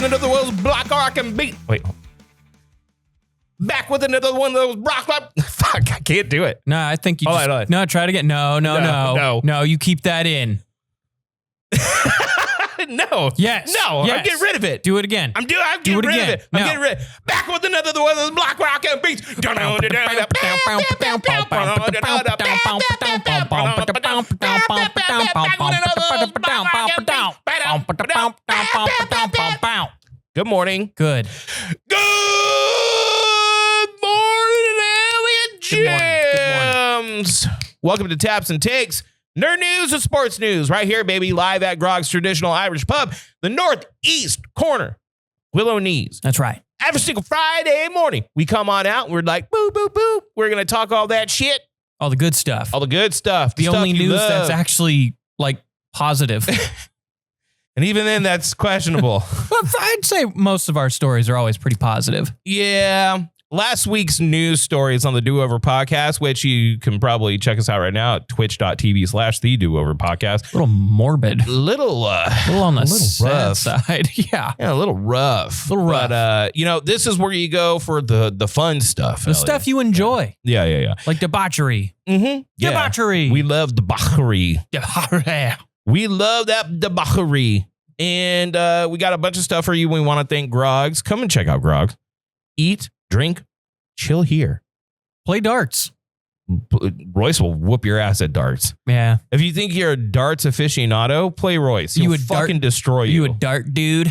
another one of those block arc and beat. Wait. Back with another one of those block. Fuck, I can't do it. No, I think you just... Hold on. No, try it again. No. No, you keep that in. No. Yes. No, yes. I'm getting rid of it. Do it again. I'm getting rid of it. I'm getting rid of it. Back with another one of those block rock and beats. Good morning. Good. Good morning, Elliot James. Welcome to Taps and Takes. Nerd news and sports news right here, baby. Live at Grogg's traditional Irish pub, the northeast corner, Willow Knees. That's right. Every single Friday morning, we come on out and we're like, boo, boo, boo. We're going to talk all that shit. All the good stuff. All the good stuff. The only news that's actually like positive. And even then, that's questionable. Well, I'd say most of our stories are always pretty positive. Yeah. Last week's news stories on the Do Over podcast, which you can probably check us out right now at twitch.tv/the Do Over podcast. A little morbid. Little on the sad side. Yeah. Yeah, a little rough. But, this is where you go for the fun stuff. The stuff you enjoy. Yeah. Like debauchery. Mm-hmm. Yeah. Debauchery. We love debauchery. Debauchery. We love that debauchery. And we got a bunch of stuff for you. We want to thank Groggs. Come and check out Groggs. Eat, drink, chill here. Play darts. Royce will whoop your ass at darts. Yeah. If you think you're a darts aficionado, play Royce. He'll fucking destroy you. You a dart dude?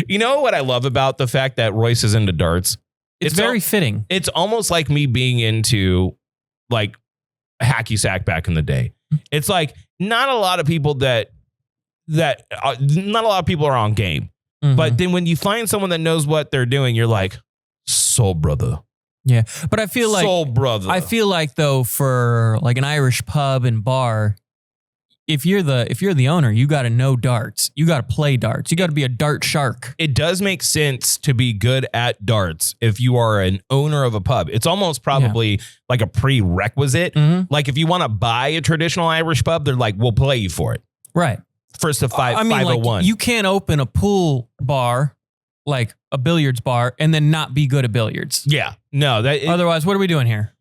You know what I love about the fact that Royce is into darts? It's very fitting. It's almost like me being into like hacky sack back in the day. It's like not a lot of people not a lot of people are on game. Mm-hmm. But then when you find someone that knows what they're doing, you're like, soul brother. Yeah. But I feel like soul brother. I feel like though, for like an Irish pub and bar, if you're the owner, you got to know darts. You got to play darts. You got to be a dart shark. It does make sense to be good at darts if you are an owner of a pub. It's almost probably like a prerequisite. Mm-hmm. Like if you want to buy a traditional Irish pub, they're like, we'll play you for it. Right. First of 501. Like, you can't open a pool bar, like a billiards bar, and then not be good at billiards. Yeah. No. Otherwise, what are we doing here?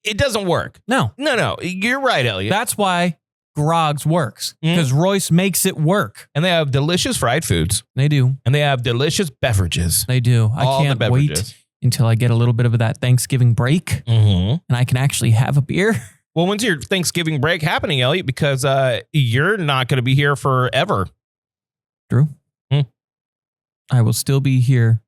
It doesn't work. No. You're right, Elliot. That's why Grogg's works, because Royce makes it work. And they have delicious fried foods. They do. And they have delicious beverages. They do. I can't wait until I get a little bit of that Thanksgiving break, and I can actually have a beer. Well, when's your Thanksgiving break happening, Elliot? Because you're not going to be here forever. Drew, I will still be here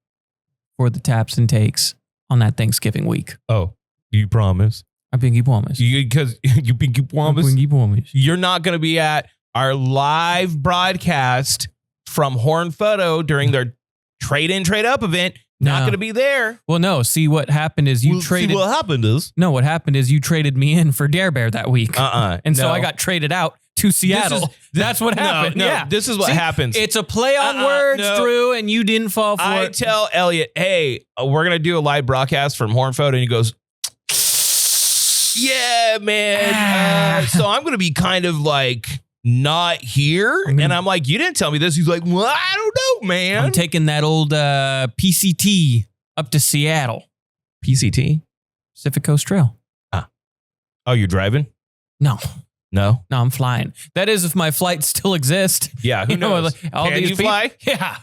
for the taps and takes on that Thanksgiving week. Oh, you promise? I pinky promise. Because you pinky promise? Pinky promise. You're not going to be at our live broadcast from Horn Photo during their Trade In, Trade Up event. Not going to be there. Well, no. See, what happened is you traded. See, what happened is. No, what happened is you traded me in for Dare Bear that week. So I got traded out to Seattle. That's what happened. No, yeah. This is what happens. It's a play on words, Drew, and you didn't fall for it. I tell Elliot, hey, we're going to do a live broadcast from Horn Photo. And he goes, yeah, man. So I'm going to be kind of like not here. And I'm like, you didn't tell me this. He's like, well, I don't know, man. I'm taking that old PCT up to Seattle. PCT? Pacific Coast Trail. Oh, you're driving? No, I'm flying. That is, if my flights still exist. Yeah, who knows? Can you fly? Yeah.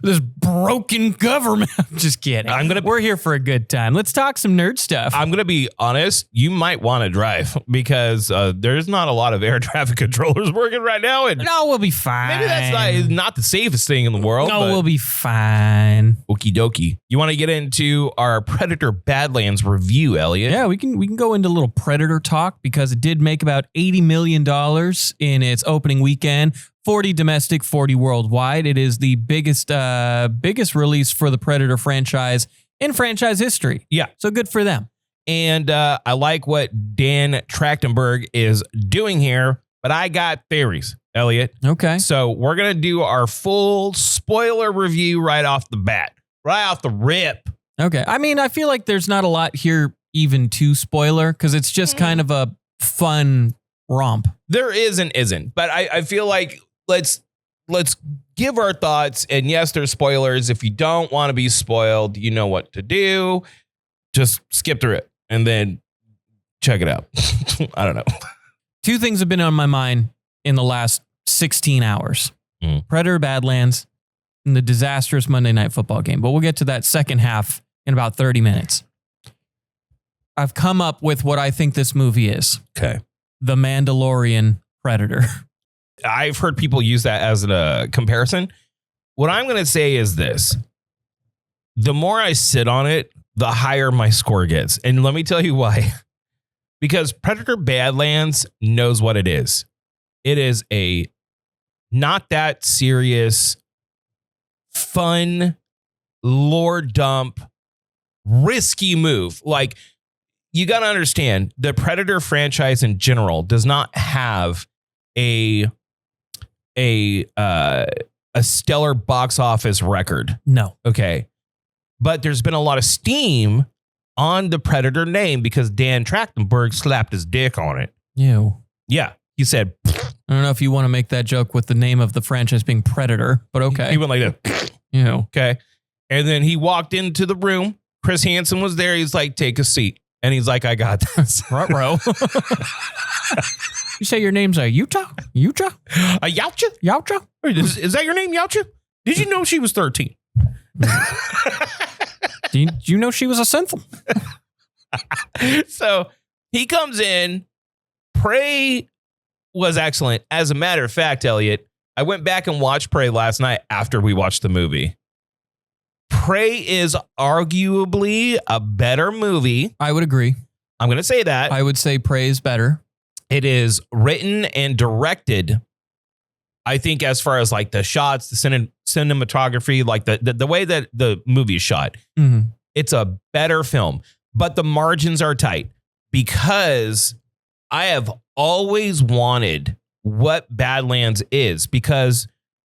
This broken government. I'm just kidding. We're here for a good time. Let's talk some nerd stuff. I'm going to be honest. You might want to drive because there's not a lot of air traffic controllers working right now. And no, we'll be fine. Maybe that's not the safest thing in the world. No, we'll be fine. Okie dokie. You want to get into our Predator Badlands review, Elliot? Yeah, we can go into a little Predator talk because it did make about $80 million in its opening weekend. 40 domestic, 40 worldwide. It is the biggest release for the Predator franchise in franchise history. Yeah. So good for them. And I like what Dan Trachtenberg is doing here, but I got theories, Elliot. Okay. So we're going to do our full spoiler review right off the bat, right off the rip. Okay. I mean, I feel like there's not a lot here even to spoiler because it's just kind of a fun romp. There is and isn't, but I feel like let's let's give our thoughts. And yes, there's spoilers. If you don't want to be spoiled, you know what to do. Just skip through it and then check it out. I don't know. Two things have been on my mind in the last 16 hours. Predator Badlands and the disastrous Monday Night Football game. But we'll get to that second half in about 30 minutes. I've come up with what I think this movie is. Okay. The Mandalorian Predator. I've heard people use that as a comparison. What I'm going to say is this. The more I sit on it, the higher my score gets. And let me tell you why. Because Predator Badlands knows what it is. It is a not that serious, fun, lore dump, risky move. Like, you got to understand, the Predator franchise in general does not have a stellar box office record. No. Okay. But there's been a lot of steam on the Predator name because Dan Trachtenberg slapped his dick on it. Ew. Yeah. He said, I don't know if you want to make that joke with the name of the franchise being Predator, but okay. He went like that. Ew. Okay. And then he walked into the room. Chris Hansen was there. He's like, take a seat. And he's like, I got this. Ruh-roh. You say your name's Yautja? Yautja? Yautja? Yautja? Is that your name, Yautja? Did you know she was 13? Do you know she was a sinful? So he comes in. Prey was excellent. As a matter of fact, Elliot, I went back and watched Prey last night after we watched the movie. Prey is arguably a better movie. I would agree. I'm going to say that. I would say Prey is better. It is written and directed, I think, as far as like the shots, the cinematography, like the way that the movie is shot. Mm-hmm. It's a better film, but the margins are tight because I have always wanted what Badlands is, because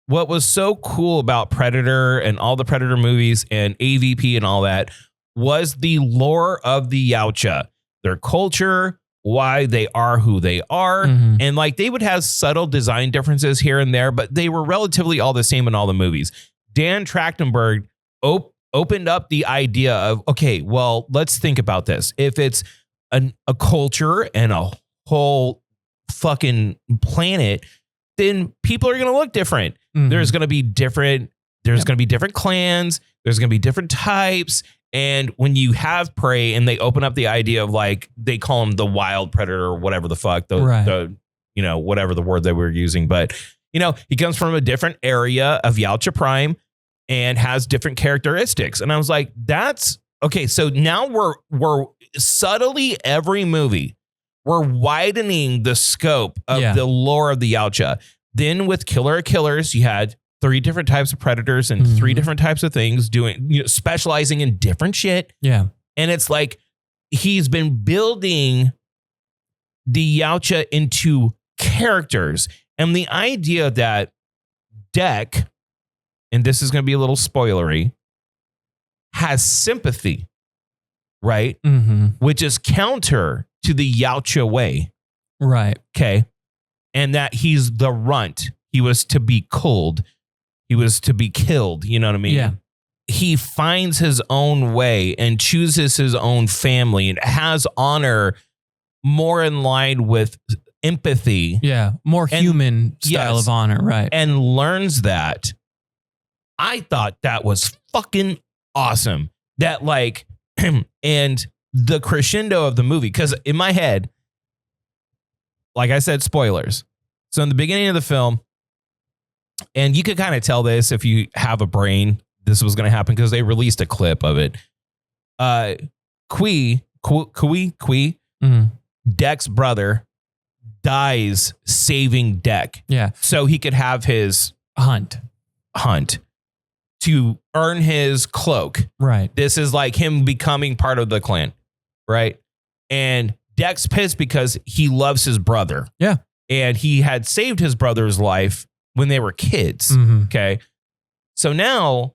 what was so cool about Predator and all the Predator movies and AVP and all that was the lore of the Yautja, their culture, why they are who they are. Mm-hmm. And like they would have subtle design differences here and there, but they were relatively all the same in all the movies. Dan Trachtenberg opened up the idea of, okay, well, let's think about this. If it's a culture and a whole fucking planet, then people are going to look different. Mm-hmm. There's going to be different clans. There's going to be different types. And when you have Prey and they open up the idea of like, they call him the wild predator or whatever the fuck, the you know, whatever the word that we're using. But, you know, he comes from a different area of Yautja Prime and has different characteristics. And I was like, that's okay. So now we're subtly every movie, we're widening the scope of the lore of the Yautja. Then with Killer of Killers, you had 3 different types of predators and 3 different types of things doing, you know, specializing in different shit. Yeah. And it's like, he's been building the Yautja into characters. And the idea that Deck, and this is going to be a little spoilery, has sympathy, right? Mm-hmm. Which is counter to the Yautja way. Right. Okay. And that he's the runt. He was to be culled. He was to be killed. You know what I mean? Yeah. He finds his own way and chooses his own family and has honor more in line with empathy. Yeah. More human style of honor. Right. And learns that. I thought that was fucking awesome. That like, and the crescendo of the movie, because in my head, like I said, spoilers. So in the beginning of the film, and you could kind of tell this if you have a brain, this was going to happen because they released a clip of it. Kui, Deck's brother, dies saving Deck. Yeah. So he could have his hunt to earn his cloak. Right. This is like him becoming part of the clan. Right. And Deck's pissed because he loves his brother. Yeah. And he had saved his brother's life when they were kids. Mm-hmm. Okay. So now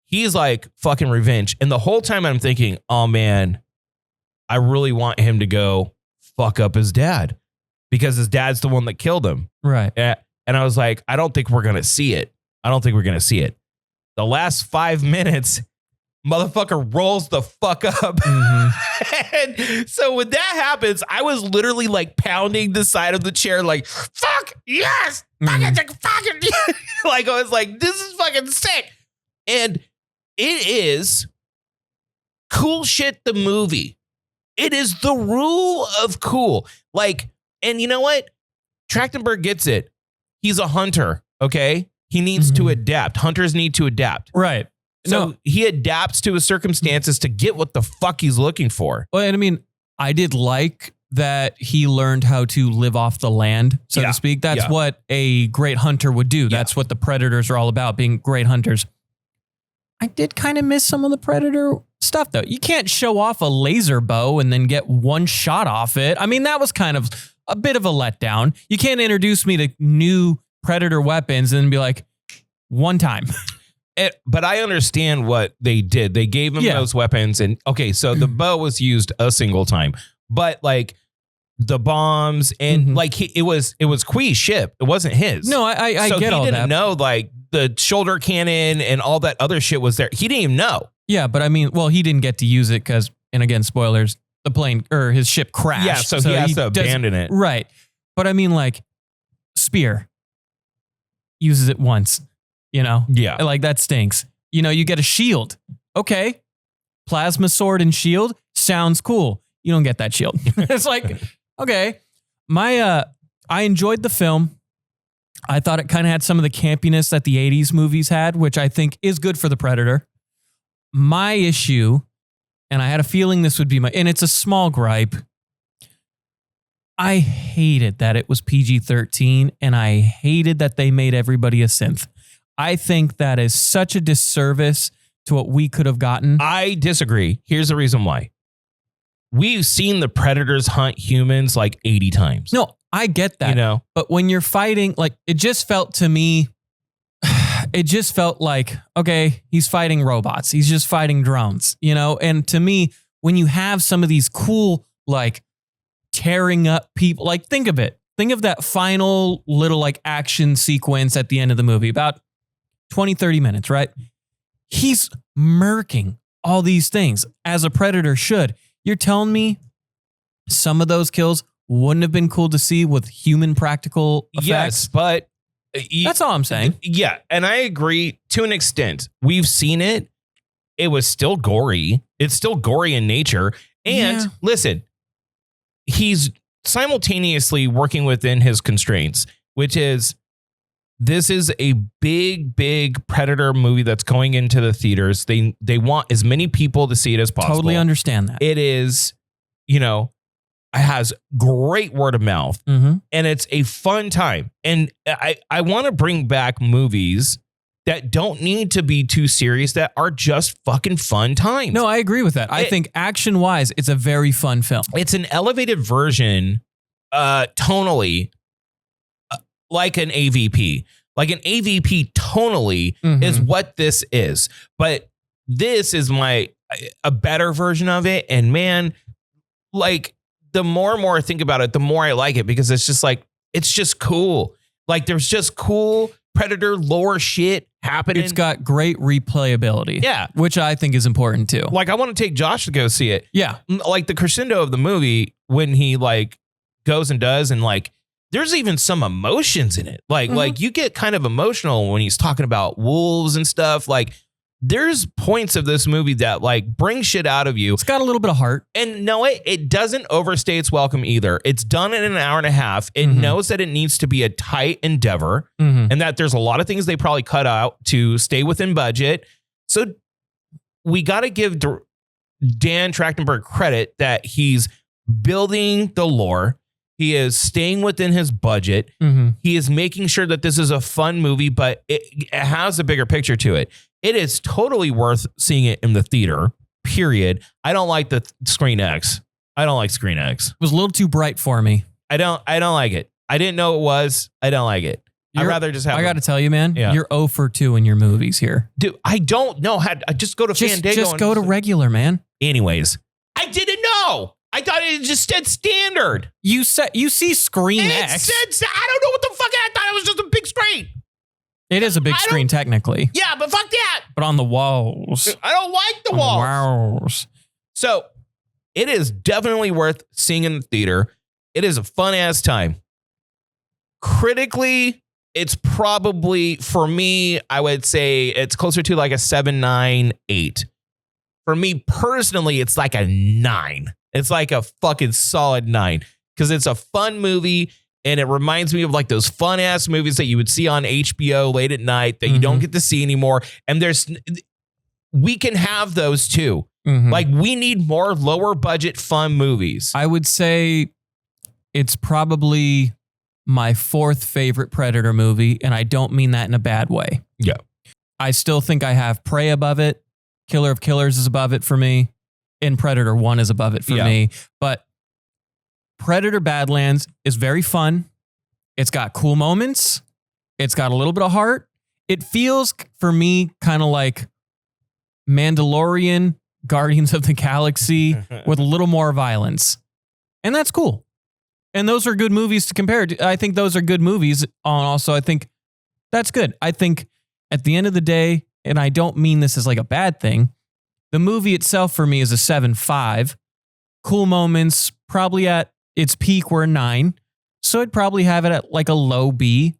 he's like fucking revenge. And the whole time I'm thinking, oh man, I really want him to go fuck up his dad because his dad's the one that killed him. Right. And I was like, I don't think we're going to see it. I don't think we're going to see it. The last 5 minutes, motherfucker rolls the fuck up. And so when that happens, I was literally like pounding the side of the chair like, fuck, yes, fucking, like I was like, this is fucking sick. And it is cool shit, the movie. It is the rule of cool. Like, and you know what? Trachtenberg gets it. He's a hunter, okay? He needs to adapt. Hunters need to adapt. Right. So he adapts to his circumstances to get what the fuck he's looking for. Well, and I mean, I did like that he learned how to live off the land, so to speak. That's what a great hunter would do. That's what the Predators are all about, being great hunters. I did kind of miss some of the Predator stuff, though. You can't show off a laser bow and then get one shot off it. I mean, that was kind of a bit of a letdown. You can't introduce me to new Predator weapons and be like, one time. But I understand what they did. They gave him those weapons. And okay, so the bow was used a single time. But like the bombs and like it was Quee's ship. It wasn't his. No, I so get all that. He didn't know like the shoulder cannon and all that other shit was there. He didn't even know. Yeah, but I mean, well, he didn't get to use it because, and again, spoilers, the plane or his ship crashed. Yeah, so he has to abandon it. Right. But I mean, like, spear uses it once, you know? Yeah. Like, that stinks. You know, you get a shield. Okay. Plasma sword and shield sounds cool. You don't get that shield. It's like, okay. I enjoyed the film. I thought it kind of had some of the campiness that the 80s movies had, which I think is good for the Predator. My issue, and I had a feeling this would be and it's a small gripe. I hated that it was PG-13, and I hated that they made everybody a synth. I think that is such a disservice to what we could have gotten. I disagree. Here's the reason why. We've seen the Predators hunt humans like 80 times. No, I get that. You know? But when you're fighting, like, it just felt to me, it just felt like, okay, he's fighting robots. He's just fighting drones, you know? And to me, when you have some of these cool, like, tearing up people, like, think of it. Think of that final little, like, action sequence at the end of the movie, about 20, 30 minutes, right? He's murking all these things, as a Predator should. You're telling me some of those kills wouldn't have been cool to see with human practical effects? Yes, but... That's all I'm saying. Yeah, and I agree to an extent. We've seen it. It was still gory. It's still gory in nature. And listen, he's simultaneously working within his constraints, which is this is a big, big Predator movie that's going into the theaters. They want as many people to see it as possible. Totally understand that. It is, you know, it has great word of mouth and it's a fun time. And I want to bring back movies that don't need to be too serious, that are just fucking fun times. No, I agree with that. I think action wise, it's a very fun film. It's an elevated version, tonally, like an AVP. Like an AVP tonally is what this is. But this is a better version of it. And man, like, the more and more I think about it, the more I like it, because it's just like, it's just cool. Like, there's just cool Predator lore shit happening. It's got great replayability. Yeah. Which I think is important too. Like, I want to take Josh to go see it. Yeah. Like the crescendo of the movie when he like goes and does, and like, there's even some emotions in it. Like you get kind of emotional when he's talking about wolves and stuff. Like, there's points of this movie that like bring shit out of you. It's got a little bit of heart. And no, it doesn't overstay its welcome either. It's done in an hour and a half. It knows that it needs to be a tight endeavor and that there's a lot of things they probably cut out to stay within budget. So we got to give Dan Trachtenberg credit that he's building the lore. He is staying within his budget. He is making sure that this is a fun movie, but it has a bigger picture to it. It is totally worth seeing it in the theater, period. I don't like the Screen X. I don't like Screen X. It was a little too bright for me. I don't like it. I didn't know it was. I don't like it. I'd rather just have I got to tell you, man, you're 0 for 2 in your movies here. Dude, I don't know how I just go to Fandango. Just go to regular, man. Anyways, I didn't know. I thought it just said standard. You see Screen X. I don't know what the fuck. I thought it was just a big screen. It is a big screen technically. Yeah, but fuck that. But on the walls. I don't like the walls. So it is definitely worth seeing in the theater. It is a fun ass time. Critically, it's probably, for me, I would say it's closer to like a 7, 9, 8. For me personally, it's like a 9. It's like a fucking solid 9 because it's a fun movie and it reminds me of like those fun ass movies that you would see on HBO late at night that you don't get to see anymore. And we can have those too. Like we need more lower budget fun movies. I would say it's probably my 4th favorite Predator movie, and I don't mean that in a bad way. Yeah. I still think I have Prey above it. Killer of Killers is above it for me. And Predator 1 is above it for me. But Predator Badlands is very fun. It's got cool moments. It's got a little bit of heart. It feels, for me, kind of like Mandalorian, Guardians of the Galaxy with a little more violence. And that's cool. And those are good movies to compare to. I think those are good movies. Also, I think that's good. I think at the end of the day, and I don't mean this as like a bad thing, the movie itself for me is a 7.5. Cool moments, probably at its peak were a 9. So I'd probably have it at like a low B.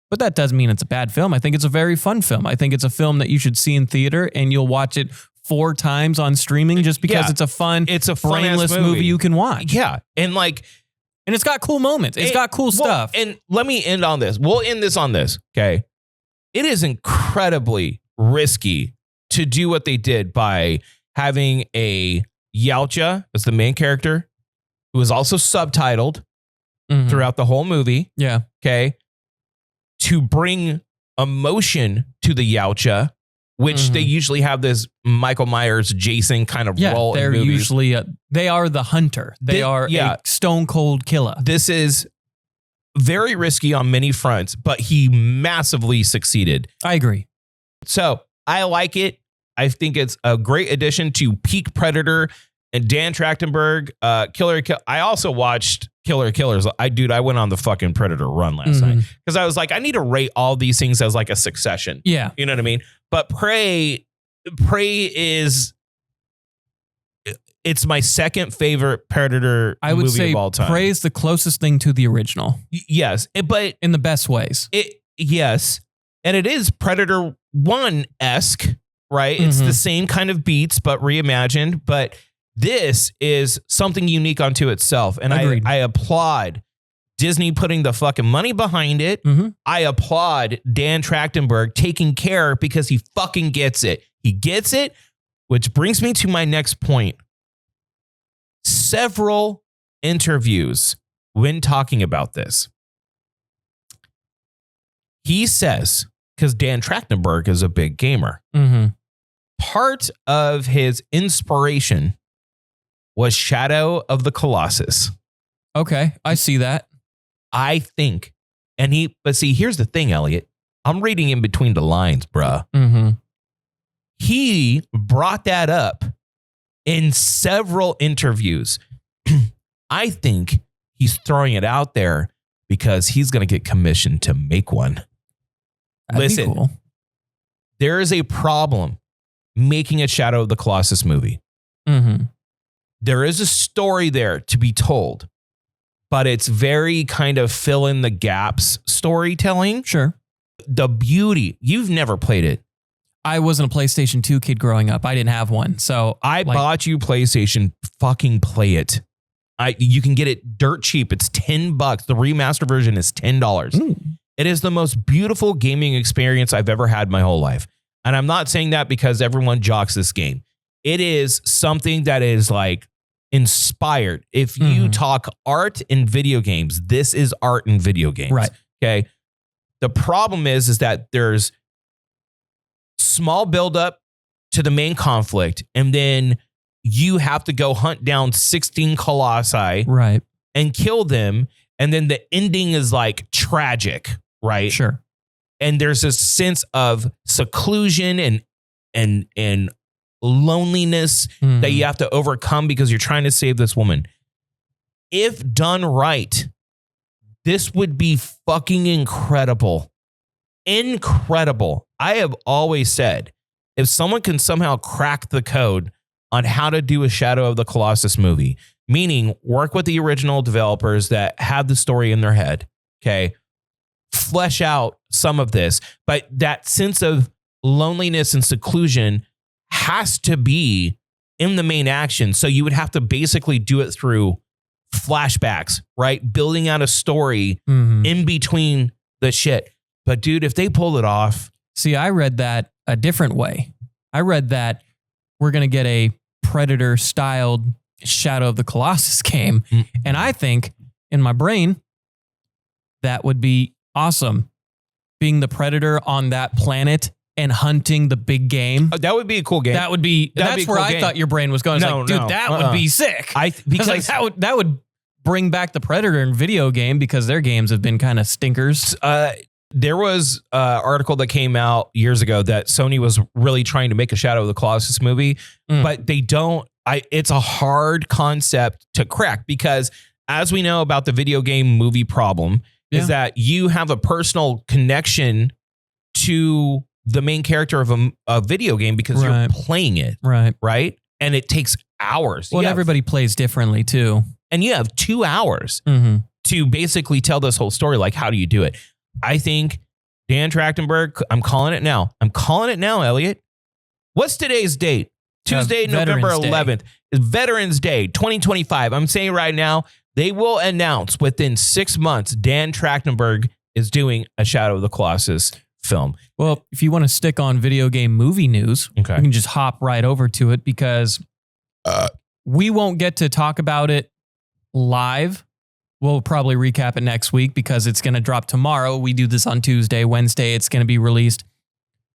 But that doesn't mean it's a bad film. I think it's a very fun film. I think it's a film that you should see in theater and you'll watch it 4 times on streaming just because it's a brainless movie you can watch. Yeah. And it's got cool moments. It's got cool stuff. And let me end on this. We'll end this on this. Okay. It is incredibly risky to do what they did by having a Yautja as the main character who is also subtitled throughout the whole movie. Yeah. Okay. To bring emotion to the Yautja, which they usually have this Michael Myers, Jason kind of role. They're in movies. usually they are the hunter. They are a stone cold killer. This is very risky on many fronts, but he massively succeeded. I agree. So I like it. I think it's a great addition to peak Predator and Dan Trachtenberg. I also watched Killer Killers. I went on the fucking Predator run last night because I was like, I need to rate all these things as like a succession. Yeah. You know what I mean? But Prey is, it's my second favorite Predator movie of all time. Prey is the closest thing to the original. Yes. But in the best ways. Yes. And it is Predator 1-esque, right? It's the same kind of beats, but reimagined. But this is something unique unto itself. And I applaud Disney putting the fucking money behind it. I applaud Dan Trachtenberg taking care because he fucking gets it. He gets it, which brings me to my next point. Several interviews when talking about this, he says, because Dan Trachtenberg is a big gamer, part of his inspiration was Shadow of the Colossus. Okay, I see that. I think, but see, here's the thing, Elliot. I'm reading in between the lines, bruh. He brought that up in several interviews. I think he's throwing it out there because he's going to get commissioned to make one. That'd be cool. There is a problem making a Shadow of the Colossus movie. There is a story there to be told, but it's very kind of fill in the gaps storytelling. Sure. The beauty, you've never played it. I wasn't a PlayStation 2 kid growing up. I didn't have one. So I bought you PlayStation. Fucking play it. You can get it dirt cheap. It's $10. The remaster version is $10. It is the most beautiful gaming experience I've ever had my whole life. And I'm not saying that because everyone jocks this game. It is something that is like inspired. If you talk art in video games, this is art in video games. Right. Okay. The problem is that there's small buildup to the main conflict, and then you have to go hunt down 16 colossi, right, and kill them, and then the ending is like tragic, right? Sure. And there's a sense of seclusion and loneliness that you have to overcome because you're trying to save this woman. If done right, this would be fucking incredible. incredible. I have always said, if someone can somehow crack the code on how to do a Shadow of the Colossus movie, meaning work with the original developers that have the story in their head, okay, flesh out some of this, but that sense of loneliness and seclusion has to be in the main action. So you would have to basically do it through flashbacks, right? Building out a story in between the shit. But dude, if they pull it off. See, I read that a different way. I read that we're going to get a Predator styled Shadow of the Colossus game. And I think in my brain, that would be awesome. Being the Predator on that planet and hunting the big game. That would be a cool game. That's where I thought your brain was going. That would be sick. Because that would bring back the Predator in video game, because their games have been kind of stinkers. There was an article that came out years ago that Sony was really trying to make a Shadow of the Colossus movie, but they don't. It's a hard concept to crack, because as we know about the video game movie problem is that you have a personal connection to the main character of a video game because you're playing it. Right. And it takes hours. Well, everybody plays differently too. And you have 2 hours to basically tell this whole story. Like, how do you do it? I think Dan Trachtenberg, I'm calling it now. Elliot. What's today's date? Tuesday, November 11th. Is Veterans Day 2025. I'm saying right now, they will announce within 6 months, Dan Trachtenberg is doing a Shadow of the Colossus film. Well, if you want to stick on video game movie news, we can just hop right over to it, because we won't get to talk about it live. We'll probably recap it next week because it's going to drop tomorrow. We do this on Tuesday. Wednesday, it's going to be released.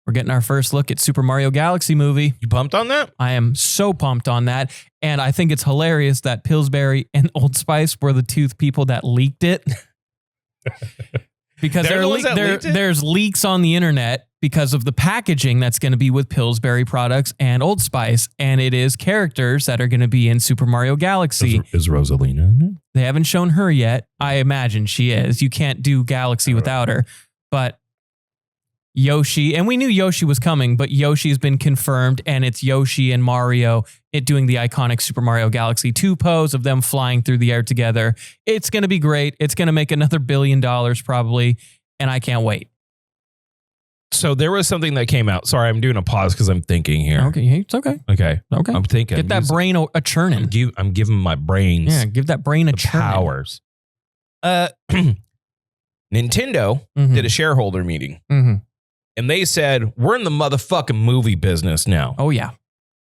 We're getting our first look at Super Mario Galaxy movie. You pumped on that? I am so pumped on that. And I think it's hilarious that Pillsbury and Old Spice were the two people that leaked it. Because there's leaks on the internet because of the packaging that's going to be with Pillsbury products and Old Spice. And it is characters that are going to be in Super Mario Galaxy. Is Rosalina in it? They haven't shown her yet. I imagine she is. You can't do Galaxy without her. But Yoshi, and we knew Yoshi was coming, but Yoshi's been confirmed, and it's Yoshi and Mario doing the iconic Super Mario Galaxy 2 pose of them flying through the air together. It's going to be great. It's going to make another $1 billion probably, and I can't wait. So there was something that came out. Sorry, I'm doing a pause because I'm thinking here. Okay, it's okay. Okay. I'm thinking. Get that brain a churning. I'm giving my brains. Yeah, give that brain a churning. Powers. Nintendo did a shareholder meeting. And they said, we're in the motherfucking movie business now. Oh, yeah.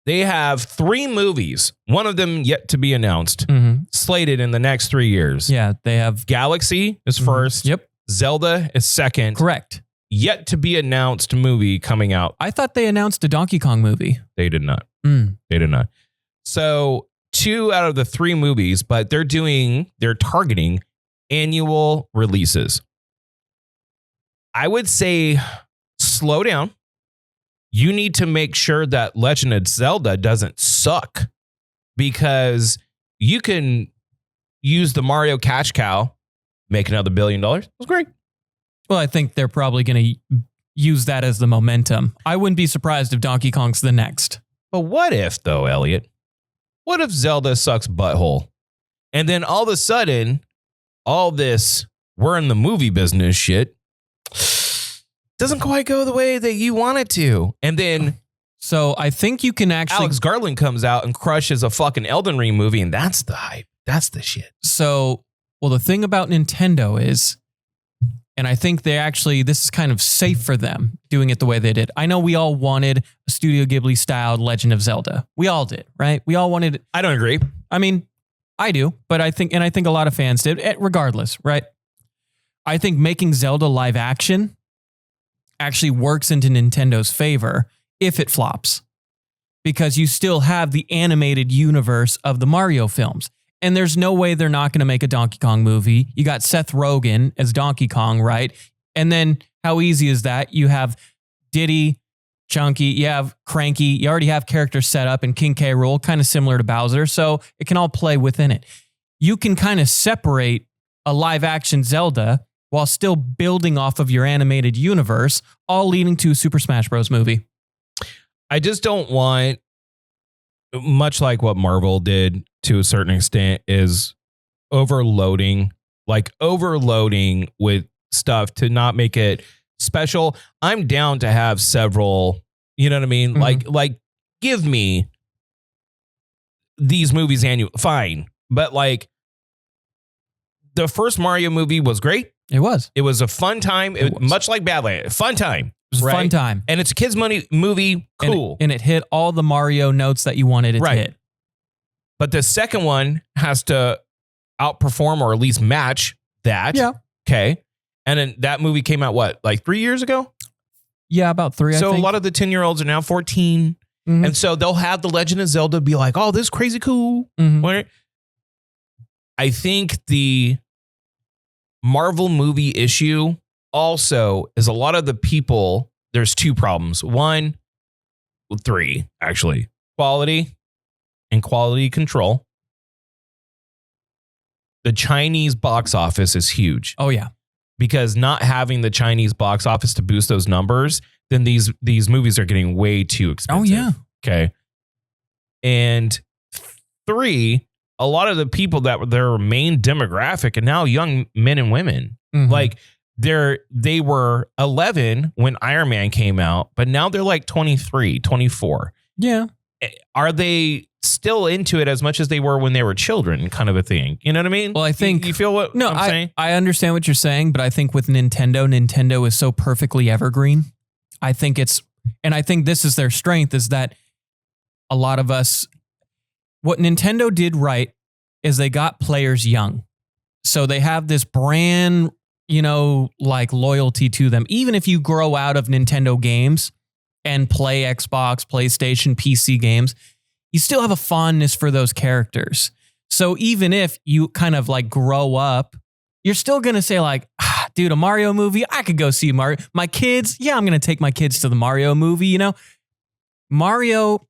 They have 3 movies, one of them yet to be announced, slated in the next 3 years. Yeah, they have... Galaxy is first. Yep. Zelda is second. Correct. Yet to be announced movie coming out. I thought they announced a Donkey Kong movie. They did not. They did not. So 2 out of the 3 movies, but they're targeting annual releases. I would say... slow down. You need to make sure that Legend of Zelda doesn't suck, because you can use the Mario cash cow, make another $1 billion. That's great. Well, I think they're probably going to use that as the momentum. I wouldn't be surprised if Donkey Kong's the next. But what if, though, Elliot? What if Zelda sucks butthole? And then all of a sudden, all this we're in the movie business shit doesn't quite go the way that you want it to. And then... So I think you can actually... Alex Garland comes out and crushes a fucking Elden Ring movie, and that's the hype. That's the shit. So, well, the thing about Nintendo is, and I think they actually, this is kind of safe for them doing it the way they did. I know we all wanted a Studio Ghibli-styled Legend of Zelda. We all did, right? We all wanted... I don't agree. I mean, I do, but I think a lot of fans did, regardless, right? I think making Zelda live action actually works into Nintendo's favor if it flops, because you still have the animated universe of the Mario films. And there's no way they're not going to make a Donkey Kong movie. You got Seth Rogen as Donkey Kong, right? And then how easy is that? You have Diddy, Chunky, you have Cranky, you already have characters set up, and King K. Rool, kind of similar to Bowser. So it can all play within it. You can kind of separate a live action Zelda while still building off of your animated universe, all leading to a Super Smash Bros. Movie. I just don't want, much like what Marvel did to a certain extent, is overloading with stuff to not make it special. I'm down to have several, you know what I mean? Mm-hmm. Like give me these movies annual, fine. But like the first Mario movie was great. It was. It was a fun time. It was. Much like Badlands. Fun time. It was a fun time. And it's a kids' movie. Cool. And it hit all the Mario notes that you wanted it to hit. But the second one has to outperform or at least match that. Yeah. Okay. And then that movie came out, what, like 3 years ago? Yeah, about 3, I think. So a lot of the 10-year-olds are now 14. Mm-hmm. And so they'll have The Legend of Zelda be like, oh, this is crazy cool. Mm-hmm. I think the Marvel movie issue also is a lot of the people, there's 2 problems. 3, actually. Quality and quality control. The Chinese box office is huge. Oh, yeah. Because not having the Chinese box office to boost those numbers, then these movies are getting way too expensive. Oh, yeah. Okay. And 3, a lot of the people that were their main demographic are now young men and women. Mm-hmm. Like they were 11 when Iron Man came out, but now they're like 23, 24. Yeah. Are they still into it as much as they were when they were children, kind of a thing? You know what I mean? Well, I think you feel what I'm saying? I understand what you're saying, but I think with Nintendo is so perfectly evergreen. I think this is their strength, is that a lot of us, what Nintendo did right is they got players young. So they have this brand, like loyalty to them. Even if you grow out of Nintendo games and play Xbox, PlayStation, PC games, you still have a fondness for those characters. So even if you kind of like grow up, you're still going to say like, dude, a Mario movie, I could go see Mario. My kids, yeah, I'm going to take my kids to the Mario movie, Mario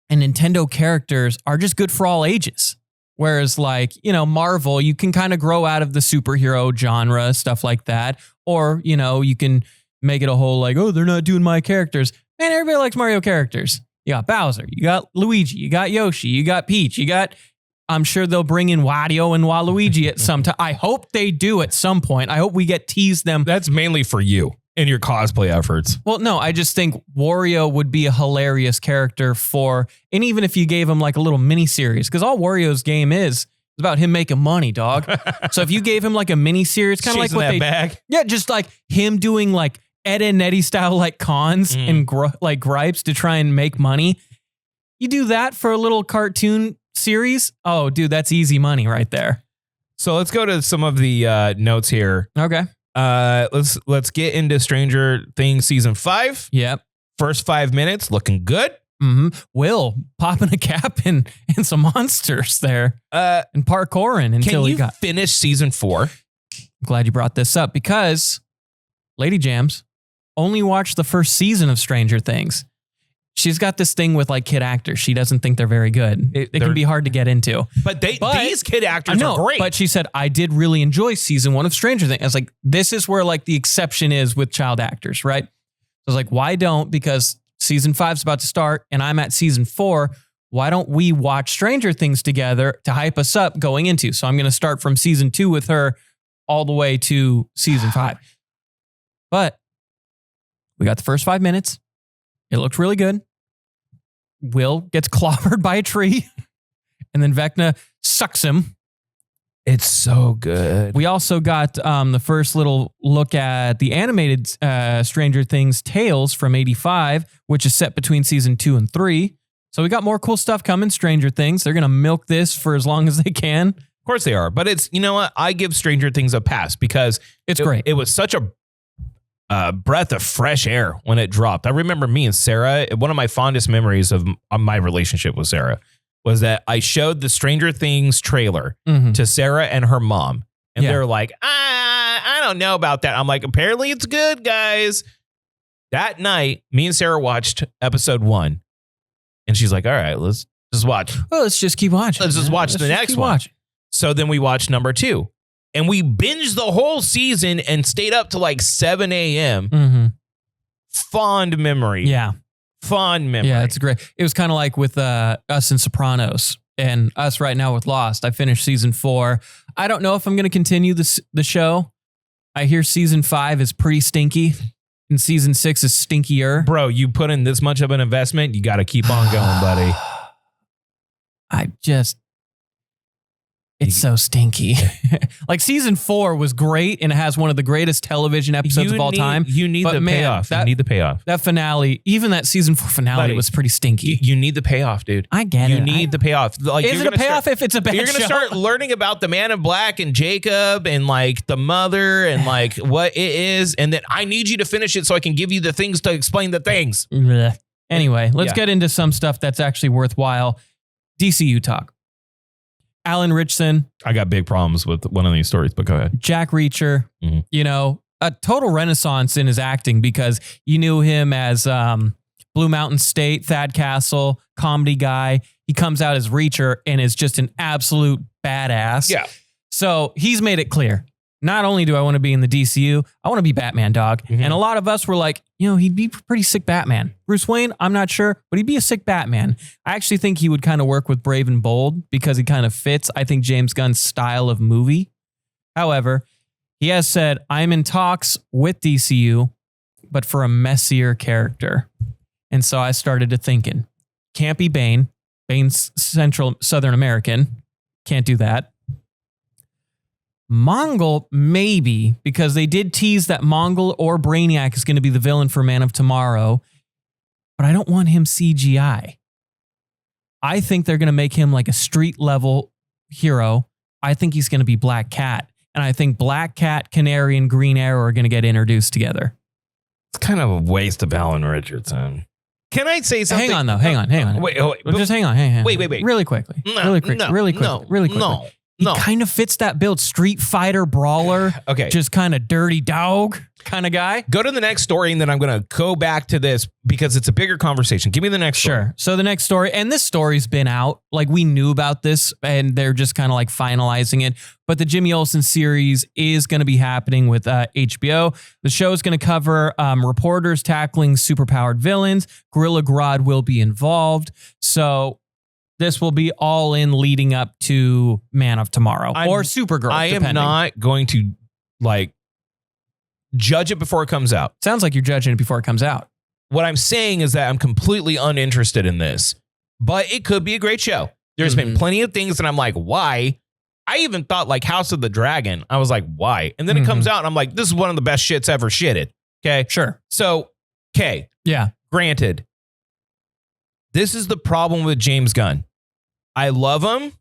and Nintendo characters are just good for all ages. Whereas like, Marvel, you can kind of grow out of the superhero genre, stuff like that. Or, you can make it a whole like, oh, they're not doing my characters. Man, everybody likes Mario characters. You got Bowser, you got Luigi, you got Yoshi, you got Peach, I'm sure they'll bring in Wario and Waluigi at some time. I hope they do at some point. I hope we get teased them. That's mainly for you and your cosplay efforts. Well, no, I just think Wario would be a hilarious character and even if you gave him like a little mini series, because all Wario's game is about him making money, dog. So if you gave him like a mini series, kind of like what bag. Yeah, just like him doing like Ed and Eddie style like cons and gripes to try and make money. You do that for a little cartoon series. Oh, dude, that's easy money right there. So let's go to some of the notes here. Okay. Let's get into Stranger Things season 5. Yep. First 5 minutes looking good. Mm-hmm. Will popping a cap and some monsters there. And parkouring until he got finished season 4. I'm glad you brought this up because Lady Jams only watched the first season of Stranger Things. She's got this thing with like kid actors. She doesn't think they're very good. It can be hard to get into. But these kid actors are great. But she said, I did really enjoy season 1 of Stranger Things. I was like, this is where like the exception is with child actors, right? I was like, why don't? Because season 5 is about to start and I'm at season 4. Why don't we watch Stranger Things together to hype us up going into? So I'm going to start from season 2 with her all the way to season 5. But we got the first 5 minutes. It looked really good. Will gets clobbered by a tree, and then Vecna sucks him. It's so good. We also got the first little look at the animated Stranger Things Tales from '85, which is set between season 2 and 3. So we got more cool stuff coming. Stranger Things. They're going to milk this for as long as they can. Of course they are. But it's, you know what? I give Stranger Things a pass because it's great. It was such a breath of fresh air when it dropped. I remember me and Sarah, one of my fondest memories of my relationship with Sarah was that I showed the Stranger Things trailer to Sarah and her mom. And they're like, I don't know about that. I'm like, apparently it's good, guys. That night, me and Sarah watched episode 1. And she's like, all right, let's just watch. Well, let's just keep watching. Let's just watch the next one. So then we watched number 2. And we binged the whole season and stayed up to like 7 a.m. Mm-hmm. Fond memory. Yeah. Fond memory. Yeah, it's great. It was kind of like with us in Sopranos and us right now with Lost. I finished season 4. I don't know if I'm going to continue the show. I hear season 5 is pretty stinky and season 6 is stinkier. Bro, you put in this much of an investment, you got to keep on going, buddy. It's so stinky. Like season 4 was great and it has one of the greatest television episodes of all time. You need the payoff. You need the payoff. That finale, even that season 4 finale was pretty stinky. You need the payoff, dude. I get it. You need the payoff. Like, is it a payoff if it's a bad show? You're going to start learning about the Man in Black and Jacob and like the mother and like what it is. And then I need you to finish it so I can give you the things to explain the things. Anyway, let's get into some stuff that's actually worthwhile. DCU talk. Alan Ritchson. I got big problems with one of these stories, but go ahead. Jack Reacher, you know, a total renaissance in his acting because you knew him as Blue Mountain State, Thad Castle, comedy guy. He comes out as Reacher and is just an absolute badass. Yeah. So he's made it clear. Not only do I want to be in the DCU, I want to be Batman, dog. Mm-hmm. And a lot of us were like, you know, he'd be pretty sick Batman. Bruce Wayne, I'm not sure, but he'd be a sick Batman. I actually think he would kind of work with Brave and Bold because he kind of fits, I think, James Gunn's style of movie. However, he has said, I'm in talks with DCU, but for a messier character. And so I started to thinking, can't be Bane. Bane's Southern American. Can't do that. Mongol, maybe, because they did tease that Mongol or Brainiac is going to be the villain for Man of Tomorrow, but I don't want him CGI. I think they're going to make him like a street-level hero. I think he's going to be Black Cat, and I think Black Cat, Canary, and Green Arrow are going to get introduced together. It's kind of a waste of Alan Richardson. Can I say something? Hang on, though. Hang on. Wait. Just hang on. Wait. Really quickly. Really quickly. He kind of fits that build. Street fighter, brawler. Okay. Just kind of dirty dog kind of guy. Go to the next story, and then I'm going to go back to this because it's a bigger conversation. Give me the next story. Sure. So the next story, and this story's been out. Like, we knew about this, and they're just kind of like finalizing it. But the Jimmy Olsen series is going to be happening with HBO. The show is going to cover reporters tackling superpowered villains. Gorilla Grodd will be involved. So this will be all in leading up to Man of Tomorrow or Supergirl. I am not going to like judge it before it comes out. Sounds like you're judging it before it comes out. What I'm saying is that I'm completely uninterested in this, but it could be a great show. There's been plenty of things that I'm like, why? I even thought like House of the Dragon. I was like, why? And then it comes out and I'm like, this is one of the best shits ever shitted. Okay. Sure. So, okay. Yeah. Granted, this is the problem with James Gunn. I love him.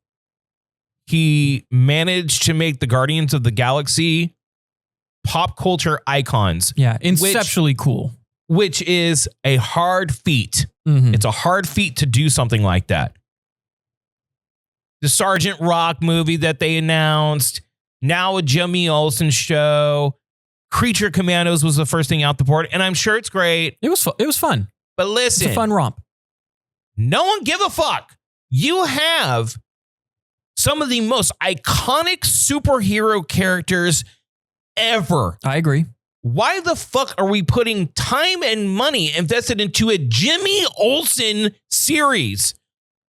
He managed to make the Guardians of the Galaxy pop culture icons. Yeah, conceptually cool. Which is a hard feat. It's a hard feat to do something like that. The Sergeant Rock movie that they announced, now a Jimmy Olsen show. Creature Commandos was the first thing out the port, and I'm sure it's great. It was fun. But listen, it's a fun romp. No one give a fuck. You have some of the most iconic superhero characters ever. I agree. Why the fuck are we putting time and money invested into a Jimmy Olsen series?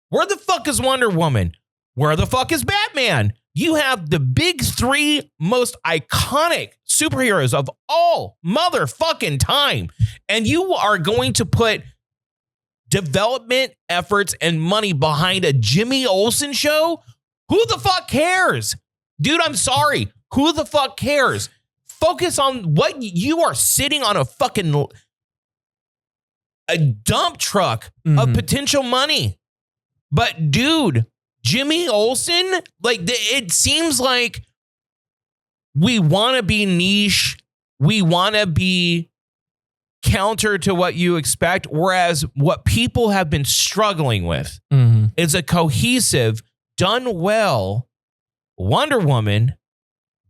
Where the fuck is Wonder Woman? Where the fuck is Batman? You have the big three most iconic superheroes of all motherfucking time. And you are going to put development efforts and money behind a Jimmy Olsen show? Who the fuck cares? Dude, I'm sorry. Who the fuck cares? Focus on what you are sitting on a dump truck of potential money. But dude, Jimmy Olsen, like it seems like we want to be niche. We want to be counter to what you expect. Whereas what people have been struggling with is a cohesive, done well Wonder Woman,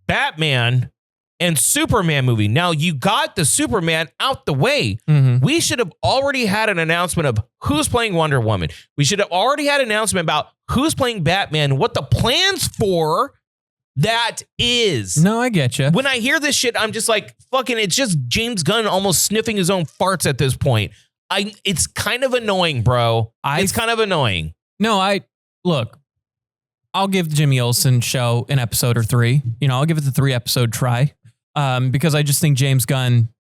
Batman, and Superman movie. Now you got the Superman out the way. We should have already had an announcement of who's playing Wonder Woman. We should have already had an announcement about who's playing Batman, what the plans for That is. No, I get you. When I hear this shit, I'm just like, fucking, it's just James Gunn almost sniffing his own farts at this point. It's kind of annoying, bro. It's kind of annoying. No, look, I'll give the Jimmy Olsen show an episode or 3. I'll give it the 3-episode try. Because I just think James Gunn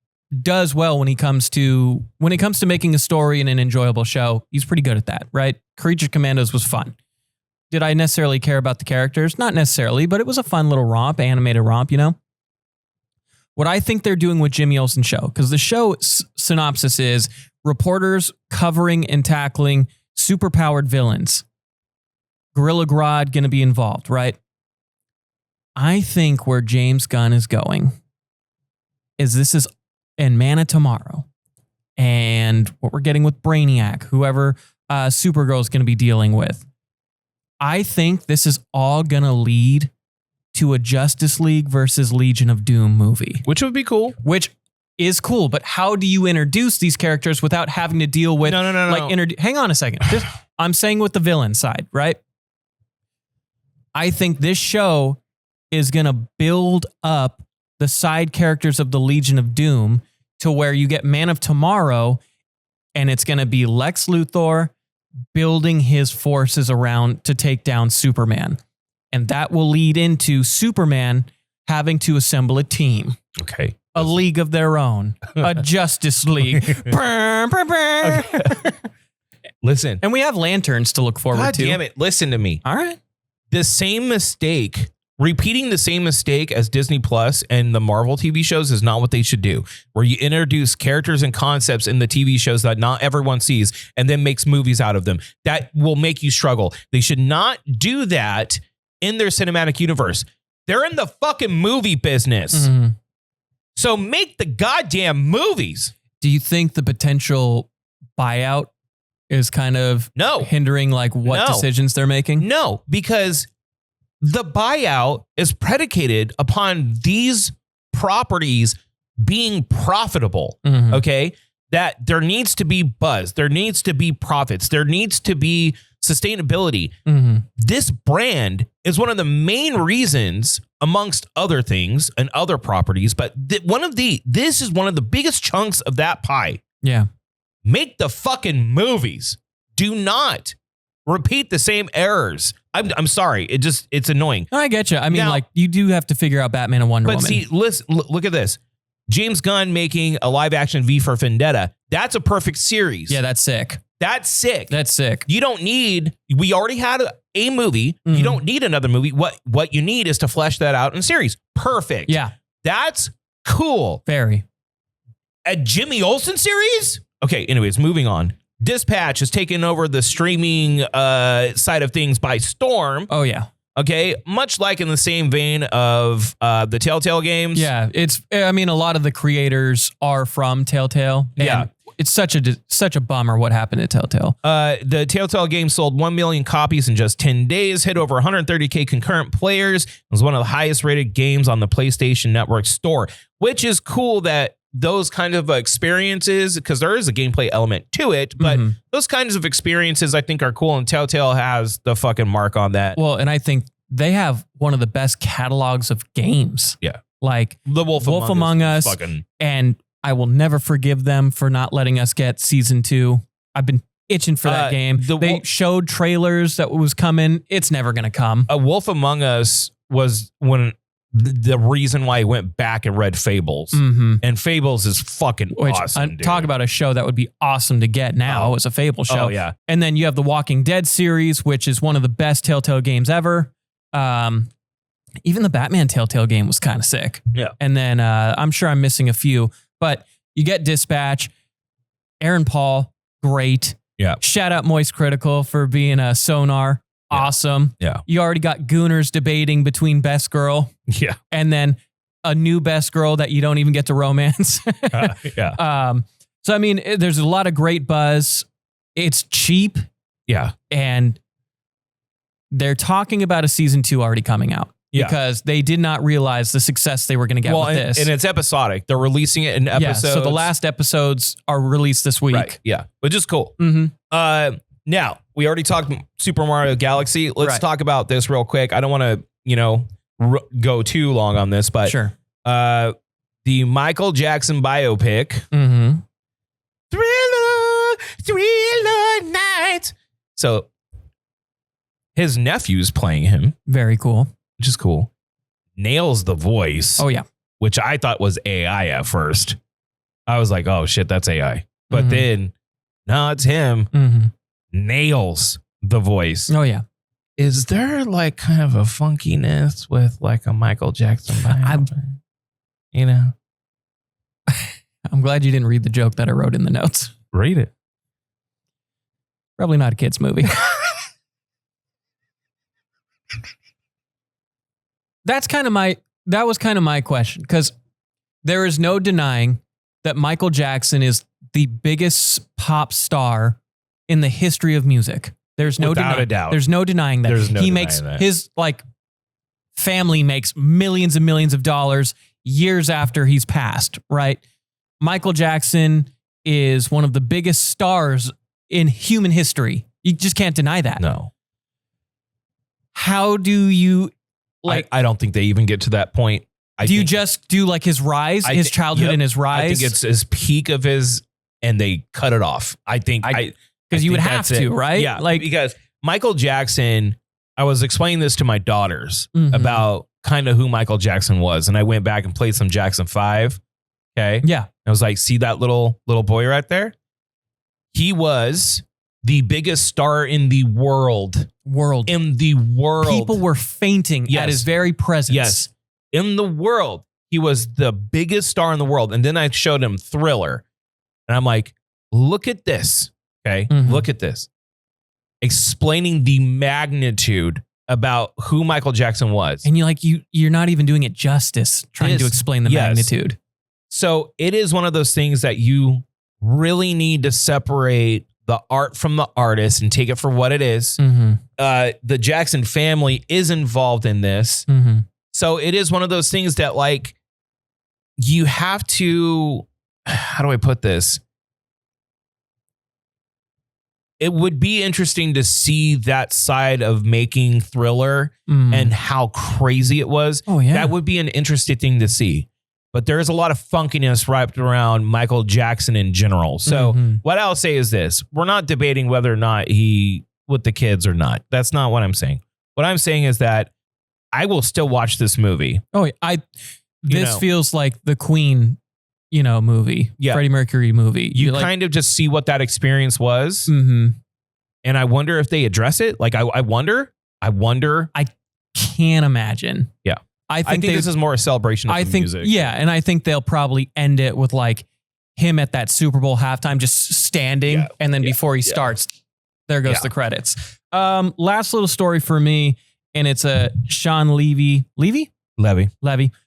does well when it comes to making a story and an enjoyable show. He's pretty good at that, right? Creature Commandos was fun. Did I necessarily care about the characters? Not necessarily, but it was a fun little romp, animated romp, What I think they're doing with Jimmy Olsen show, because the show synopsis is reporters covering and tackling superpowered villains. Gorilla Grodd going to be involved, right? I think where James Gunn is going is this is in Man of Tomorrow and what we're getting with Brainiac, whoever Supergirl is going to be dealing with. I think this is all going to lead to a Justice League versus Legion of Doom movie. Which would be cool. Which is cool, but how do you introduce these characters without having to deal with... No. Hang on a second. I'm saying with the villain side, right? I think this show is going to build up the side characters of the Legion of Doom to where you get Man of Tomorrow, and it's going to be Lex Luthor building his forces around to take down Superman. And that will lead into Superman having to assemble a team. Okay. A league of their own. A Justice League. Okay. Listen. And we have lanterns to look forward to. God damn it. Listen to me. All right. Repeating the same mistake as Disney Plus and the Marvel TV shows is not what they should do, where you introduce characters and concepts in the TV shows that not everyone sees and then makes movies out of them. That will make you struggle. They should not do that in their cinematic universe. They're in the fucking movie business. Mm-hmm. So make the goddamn movies. Do you think the potential buyout is kind of hindering what decisions they're making? No, because the buyout is predicated upon these properties being profitable. Mm-hmm. Okay. That there needs to be buzz. There needs to be profits. There needs to be sustainability. Mm-hmm. This brand is one of the main reasons, amongst other things and other properties, but this is one of the biggest chunks of that pie. Yeah. Make the fucking movies. Do not repeat the same errors. I'm sorry. It's annoying. I get you. I mean, you do have to figure out Batman and Wonder Woman. But see, look at this. James Gunn making a live action V for Vendetta. That's a perfect series. Yeah, that's sick. That's sick. You don't need, we already had a movie. Mm-hmm. You don't need another movie. What you need is to flesh that out in series. Perfect. Yeah. That's cool. Very. A Jimmy Olsen series? Okay, anyways, moving on. Dispatch has taken over the streaming side of things by storm. Oh, yeah. Okay, much like in the same vein of the Telltale games. Yeah, a lot of the creators are from Telltale. Yeah. It's such a bummer what happened at Telltale. The Telltale game sold 1 million copies in just 10 days, hit over 130K concurrent players. It was one of the highest rated games on the PlayStation Network store, which is cool that those kind of experiences, because there is a gameplay element to it, but those kinds of experiences I think are cool, and Telltale has the fucking mark on that. Well, and I think they have one of the best catalogs of games. Yeah. Like The Wolf Among Us. And I will never forgive them for not letting us get season 2. I've been itching for that game. They showed trailers that was coming. It's never going to come. A Wolf Among Us was the reason why I went back and read Fables. Mm-hmm. And Fables is fucking awesome. Talk about a show that would be awesome to get now. It's a Fable show. Oh, yeah. And then you have the Walking Dead series, which is one of the best Telltale games ever. Even the Batman Telltale game was kind of sick. Yeah. And then I'm sure I'm missing a few, but you get Dispatch, Aaron Paul, great. Yeah. Shout out Moist Critical for being a Sonar. Yeah. Awesome. Yeah. You already got Gooners debating between Best Girl. Yeah. And then a new Best Girl that you don't even get to romance. Yeah. So, I mean, there's a lot of great buzz. It's cheap. Yeah. And they're talking about a season 2 already coming out. Yeah. Because they did not realize the success they were going to get with this. And it's episodic. They're releasing it in episodes. Yeah, so the last episodes are released this week. Right. Yeah. Which is cool. Mm-hmm. Now, we already talked Super Mario Galaxy. Let's talk about this real quick. I don't want to, go too long on this, but sure. The Michael Jackson biopic, Mm-hmm. Thriller Night. So his nephew's playing him, Very cool. which is cool. Nails the voice, Oh, yeah. which I thought was AI at first. I was like, oh shit, that's AI. But then, no, it's him. Mm-hmm. Nails the voice. Oh, yeah. Is there like kind of a funkiness with like a Michael Jackson biopic? You know? I'm glad you didn't read the joke that I wrote in the notes. Read it. Probably not a kid's movie. That was kind of my question, because there is no denying that Michael Jackson is the biggest pop star in the history of music. There's no Without a doubt. There's no denying that. There's no he denying makes that. his family makes millions and millions of dollars years after he's passed, right? Michael Jackson is one of the biggest stars in human history. You just can't deny that. No. How do you I don't think they even get to that point. do you just do like his rise, his childhood and his rise? I think it's his peak of his, and they cut it off. I think because you would have to, right? Yeah, because Michael Jackson, I was explaining this to my daughters about kind of who Michael Jackson was, and I went back and played some Jackson 5. Okay. Yeah. I was like, see that little boy right there? He was the biggest star in the world. In the world. People were fainting at his very presence. Yes. In the world. He was the biggest star in the world. And then I showed him Thriller. And I'm like, look at this. Okay. Look at this. Explaining the magnitude about who Michael Jackson was. And you're not even doing it justice trying to explain the magnitude. So it is one of those things that you really need to separate the art from the artist and take it for what it is. The Jackson family is involved in this. So it is one of those things that like you have to, how do I put this? It would be interesting to see that side of making Thriller and how crazy it was. Oh, yeah. That would be an interesting thing to see. But there is a lot of funkiness wrapped around Michael Jackson in general. So what I'll say is this. We're not debating whether or not he with the kids or not. That's not what I'm saying. What I'm saying is that I will still watch this movie. Oh, this feels like the Queen, movie. Yeah. Freddie Mercury movie. You kind of just see what that experience was. And I wonder if they address it. Like, I wonder. I can't imagine. Yeah. I think this is more a celebration of the music. Yeah, and I think they'll probably end it with like him at that Super Bowl halftime just standing, and then before he starts, there goes the credits. Last little story for me, and it's a Shawn Levy.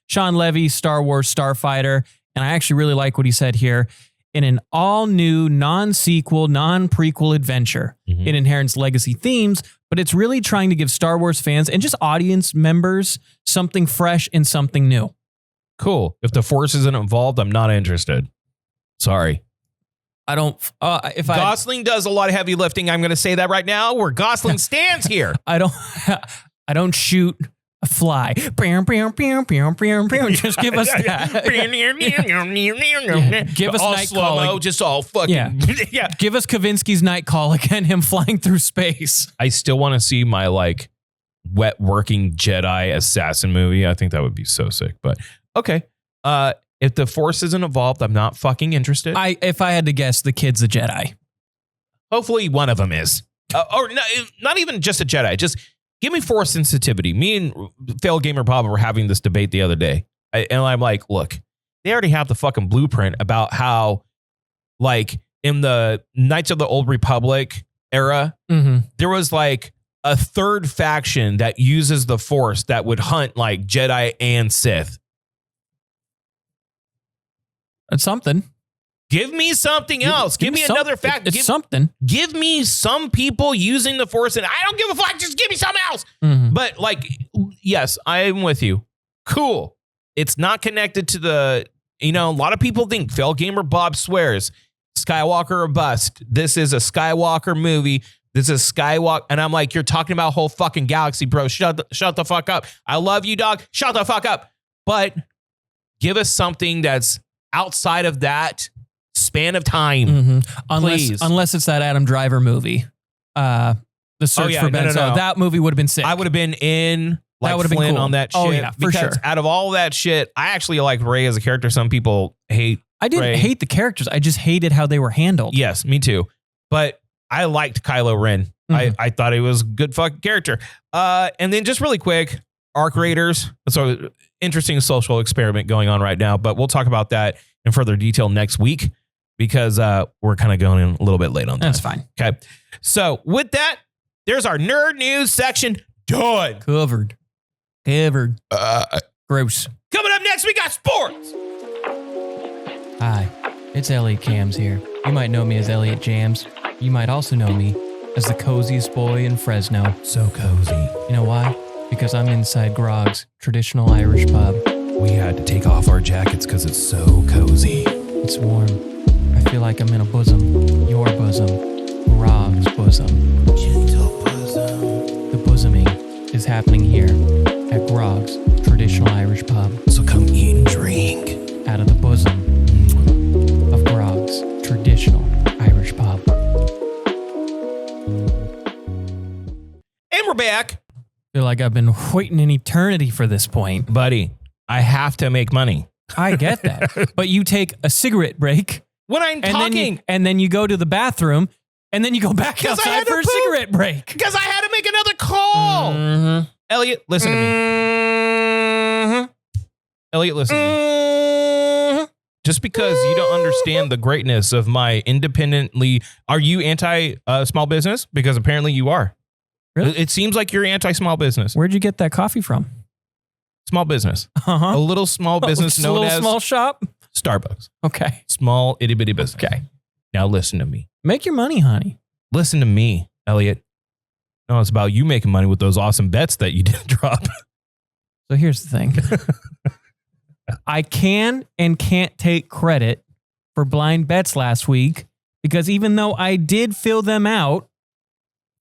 Shawn Levy, Star Wars starfighter, and I actually really like what he said here. In an all-new, non-sequel, non-prequel adventure. It inherits legacy themes, but it's really trying to give Star Wars fans and just audience members something fresh and something new. Cool. If the Force isn't involved, I'm not interested. Sorry. I don't... Gosling does a lot of heavy lifting. I'm going to say that right now, where Gosling stands here. I don't shoot... a fly. Just give us that. Give us all night slow-mo, call. just all fucking... Yeah. Give us Kavinsky's night call again, him flying through space. I still want to see my like wet working Jedi assassin movie. I think that would be so sick. But okay. If the Force isn't involved, I'm not fucking interested. If I had to guess, the kid's a Jedi. Hopefully one of them is. Or not even just a Jedi. Just... give me Force sensitivity. Me and Fail Gamer Bob were having this debate the other day. And I'm like, look, they already have the fucking blueprint about how, like, in the Knights of the Old Republic era, there was like a third faction that uses the Force that would hunt like Jedi and Sith. That's something. Give me something else. Give me another fact. It's something. Give me some people using the Force, and I don't give a fuck. Just give me something else. But like, yes, I am with you. Cool. It's not connected to the, a lot of people think Fail Gamer Bob swears Skywalker or bust. This is a Skywalker movie This is Skywalker. And I'm like, you're talking about a whole fucking galaxy, bro. Shut the fuck up. I love you, dog. Shut the fuck up. But give us something that's outside of that span of time. Unless it's that Adam Driver movie. The Search for Ben Solo. That movie would have been sick. I would have been in like that would have Flynn been cool. on that shit. Oh, yeah, for sure. Out of all that shit, I actually like Rey as a character. Some people hate I didn't Rey. hate the characters. I just hated how they were handled. Yes, me too. But I liked Kylo Ren. I thought he was a good fucking character. And then just really quick, Arc Raiders. So interesting social experiment going on right now, but we'll talk about that in further detail next week because we're kind of going in a little bit late on that. That's fine. Okay. So with that, there's our nerd news section done. Covered. Gross. Coming up next, we got sports. Hi, it's Elliot Cams here. You might know me as Elliot Jams. You might also know me as the coziest boy in Fresno. So cozy. You know why? Because I'm inside Grogg's, traditional Irish pub. We had to take off our jackets because it's so cozy. It's warm. I feel like I'm in a bosom. Your bosom. Grogg's bosom. Gentle bosom. The bosoming is happening here at Grogg's, traditional Irish pub. So come eat and drink. Out of the bosom of Grogg's, traditional Irish pub. And we're back. Feel like I've been waiting an eternity for this point. Buddy, I have to make money. I get that. But you take a cigarette break. When I'm talking. And then you go to the bathroom. And then you go back outside for a cigarette break. Because I had to make another call. Mm-hmm. Elliot, listen to me. Mm-hmm. Elliot, listen to me. Just because you don't understand the greatness of my independently... Are you anti-small business? Because apparently you are. Really? It seems like you're anti-small business. Where'd you get that coffee from? Small business. Uh-huh. A little small business A known little as... small shop? Starbucks. Okay. Small itty-bitty business. Okay. Now listen to me. Make your money, honey. Listen to me, Elliot. No, it's about you making money with those awesome bets that you didn't drop. So here's the thing. I can and can't take credit for blind bets last week because even though I did fill them out,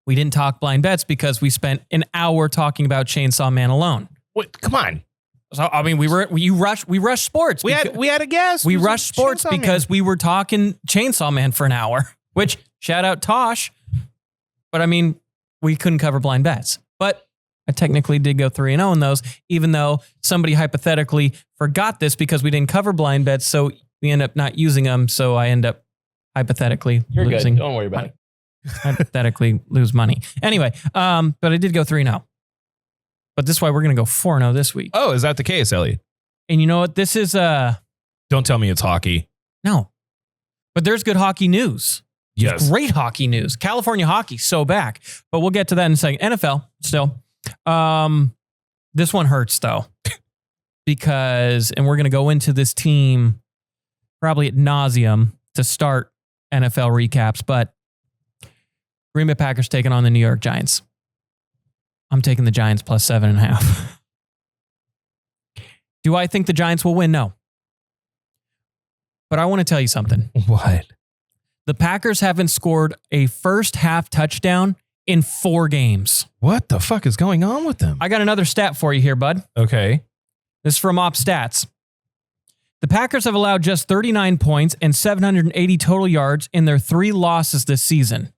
we didn't talk blind bets because we spent an hour talking about Chainsaw Man alone. Wait, come on. So I mean, we rushed sports. We had a guest. We rushed sports because we were talking Chainsaw Man for an hour. Which shout out Tosh, but I mean, we couldn't cover blind bets. But I technically did go 3-0 in those, even though somebody hypothetically forgot this because we didn't cover blind bets, so we end up not using them. So I end up hypothetically losing. Good. Don't worry about it. Hypothetically lose money. Anyway, but I did go 3-0. But this is why we're going to go 4-0 this week. Oh, is that the case, Elliot? And you know what? This is Don't tell me it's hockey. No. But there's good hockey news. Yes. Great hockey news. California hockey, so back. But we'll get to that in a second. NFL, still. This one hurts, though. Because, and we're going to go into this team probably at nauseum to start NFL recaps, but Green Bay Packers taking on the New York Giants. I'm taking the Giants plus 7.5. Do I think the Giants will win? No. But I want to tell you something. What? The Packers haven't scored a first half touchdown in 4 games. What the fuck is going on with them? I got another stat for you here, bud. Okay. This is from Op Stats. The Packers have allowed just 39 points and 780 total yards in their 3 losses this season.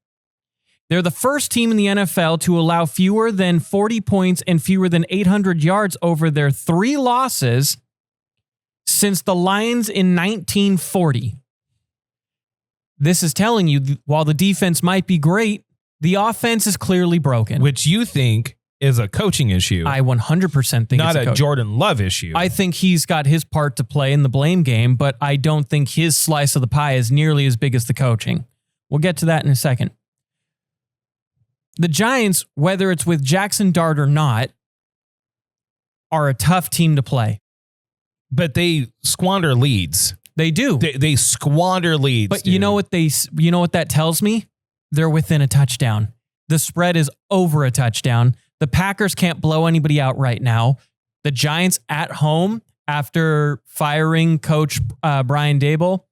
They're the first team in the NFL to allow fewer than 40 points and fewer than 800 yards over their 3 losses since the Lions in 1940. This is telling you, while the defense might be great, the offense is clearly broken. Which you think is a coaching issue. I 100% think not it's a Jordan Love issue. I think he's got his part to play in the blame game, but I don't think his slice of the pie is nearly as big as the coaching. We'll get to that in a second. The Giants, whether it's with Jackson Dart or not, are a tough team to play. But they squander leads. They do. They squander leads. But dude. you know what that tells me? They're within a touchdown. The spread is over a touchdown. The Packers can't blow anybody out right now. The Giants at home, after firing Coach Brian Daboll,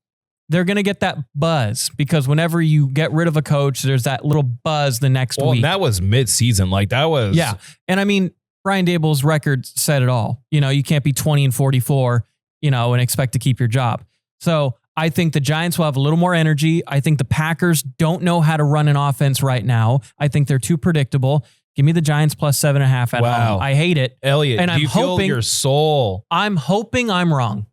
They're going to get that buzz because whenever you get rid of a coach, there's that little buzz the next week. That was mid-season. Like that was. Yeah. And I mean, Brian Dable's record said it all. You can't be 20-44, and expect to keep your job. So I think the Giants will have a little more energy. I think the Packers don't know how to run an offense right now. I think they're too predictable. Give me the Giants plus 7.5 at home. I hate it. Elliot, and I'm hoping your soul. I'm hoping I'm wrong.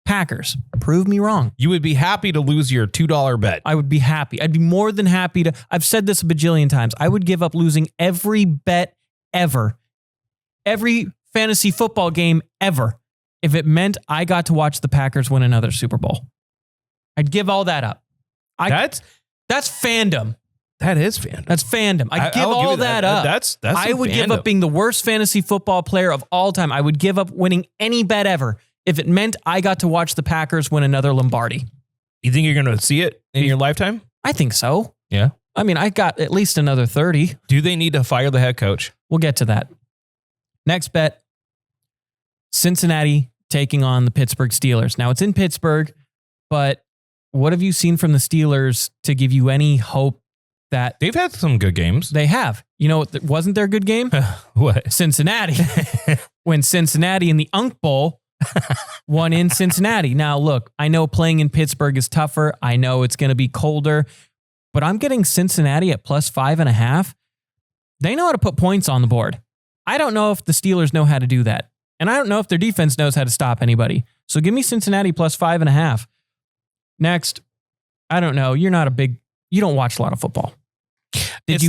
Packers, prove me wrong. You would be happy to lose your $2 bet. I would be happy. I'd be more than happy to. I've said this a bajillion times. I would give up losing every bet ever, every fantasy football game ever, if it meant I got to watch the Packers win another Super Bowl. I'd give all that up. That's fandom. That is fandom. That's fandom. I'd give all that up. That's I would give up being the worst fantasy football player of all time. I would give up winning any bet ever if it meant I got to watch the Packers win another Lombardi. You think you're going to see it in your lifetime? I think so. Yeah. I mean, I got at least another 30. Do they need to fire the head coach? We'll get to that. Next bet, Cincinnati taking on the Pittsburgh Steelers. Now, it's in Pittsburgh, but what have you seen from the Steelers to give you any hope that... They've had some good games. They have. Wasn't their good game? What? Cincinnati. When Cincinnati in the Unk Bowl won in Cincinnati. Now, look, I know playing in Pittsburgh is tougher. I know it's going to be colder, but I'm getting Cincinnati at plus 5.5. They know how to put points on the board. I don't know if the Steelers know how to do that. And I don't know if their defense knows how to stop anybody. So give me Cincinnati plus 5.5. Next, I don't know. You don't watch a lot of football. It's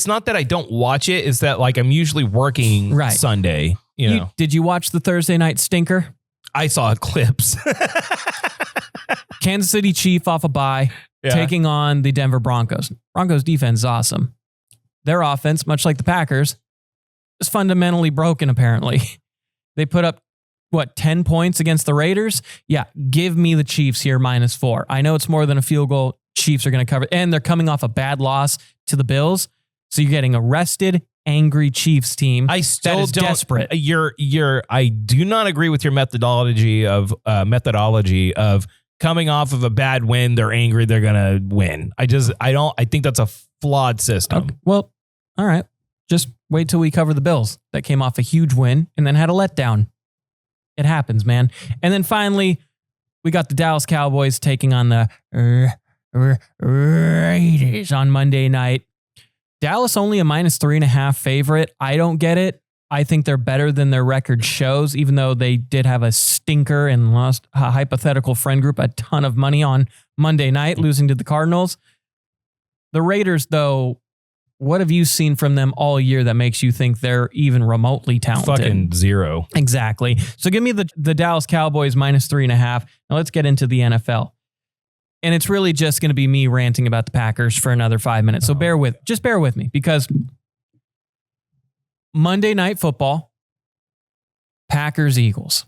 not that I don't watch it. It's that I'm usually working Sunday. Did you watch the Thursday night stinker? I saw clips. Kansas City Chief off a bye, taking on the Denver Broncos. Broncos defense is awesome. Their offense, much like the Packers, is fundamentally broken apparently. They put up, 10 points against the Raiders? Yeah, give me the Chiefs here -4. I know it's more than a field goal. Chiefs are going to cover, and they're coming off a bad loss to the Bills. So you're getting a rested, angry Chiefs team. I still that is don't. Desperate. I do not agree with your methodology of coming off of a bad win. They're angry. They're going to win. I think that's a flawed system. Okay, well, all right. Just wait till we cover the Bills that came off a huge win and then had a letdown. It happens, man. And then finally, we got the Dallas Cowboys taking on the Raiders on Monday night. Dallas only a -3.5 favorite. I don't get it. I think they're better than their record shows, even though they did have a stinker and lost a hypothetical friend group a ton of money on Monday night, losing to the Cardinals. The Raiders, though, what have you seen from them all year that makes you think they're even remotely talented? Fucking zero. Exactly. So give me the Dallas Cowboys -3.5. Now let's get into the NFL. And it's really just going to be me ranting about the Packers for another 5 minutes. So bear with me, because Monday Night Football, Packers-Eagles.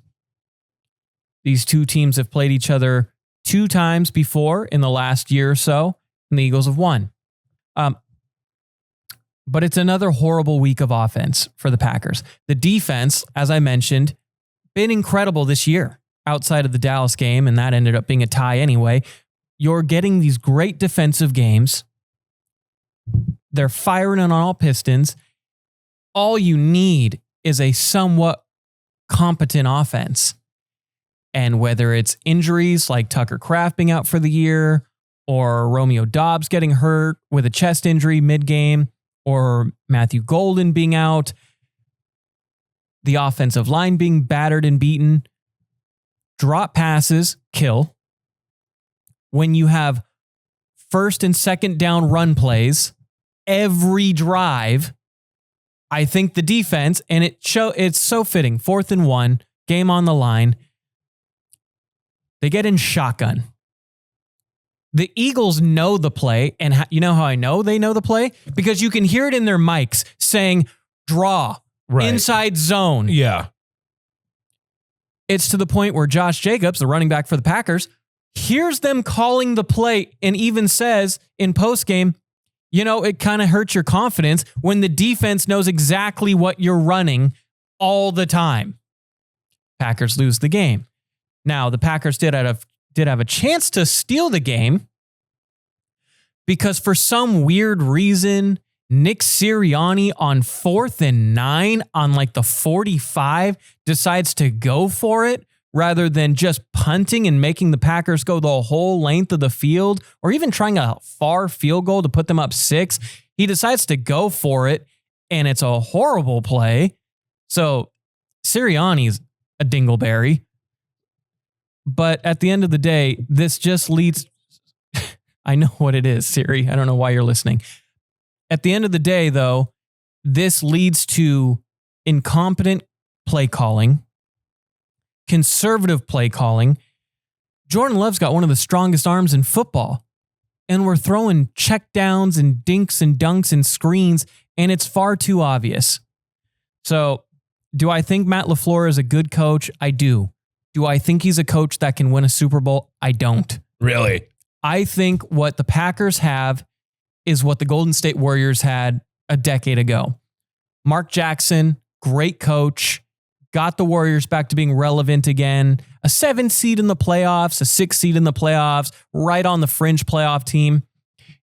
These two teams have played each other 2 times before in the last year or so, and the Eagles have won. But it's another horrible week of offense for the Packers. The defense, as I mentioned, been incredible this year outside of the Dallas game, and that ended up being a tie anyway. You're getting these great defensive games. They're firing on all pistons. All you need is a somewhat competent offense. And whether it's injuries like Tucker Kraft being out for the year, or Romeo Doubs getting hurt with a chest injury mid-game, or Matthew Golden being out, the offensive line being battered and beaten, drop passes kill. When you have first and second down run plays every drive, I think the defense, and it's so fitting, 4th and 1, game on the line, they get in shotgun. The Eagles know the play, and you know how I know they know the play? Because you can hear it in their mics saying, draw, inside zone. Yeah. It's to the point where Josh Jacobs, the running back for the Packers, hears them calling the play and even says in postgame, it kind of hurts your confidence when the defense knows exactly what you're running all the time. Packers lose the game. Now, the Packers did have did have a chance to steal the game because for some weird reason, Nick Sirianni on 4th and 9 on like the 45 decides to go for it rather than just punting and making the Packers go the whole length of the field or even trying a far field goal to put them up 6. He decides to go for it, and it's a horrible play. So Sirianni's a dingleberry. But at the end of the day, this just leads... I know what it is, Siri. I don't know why you're listening. At the end of the day, though, this leads to incompetent play calling, conservative play calling. Jordan Love's got one of the strongest arms in football, and we're throwing check downs and dinks and dunks and screens, and it's far too obvious. So, do I think Matt LaFleur is a good coach? I do. Do I think he's a coach that can win a Super Bowl? I don't. Really? I think what the Packers have is what the Golden State Warriors had a decade ago. Mark Jackson, great coach, got the Warriors back to being relevant again. A 7 seed in the playoffs, a 6 seed in the playoffs, right on the fringe playoff team.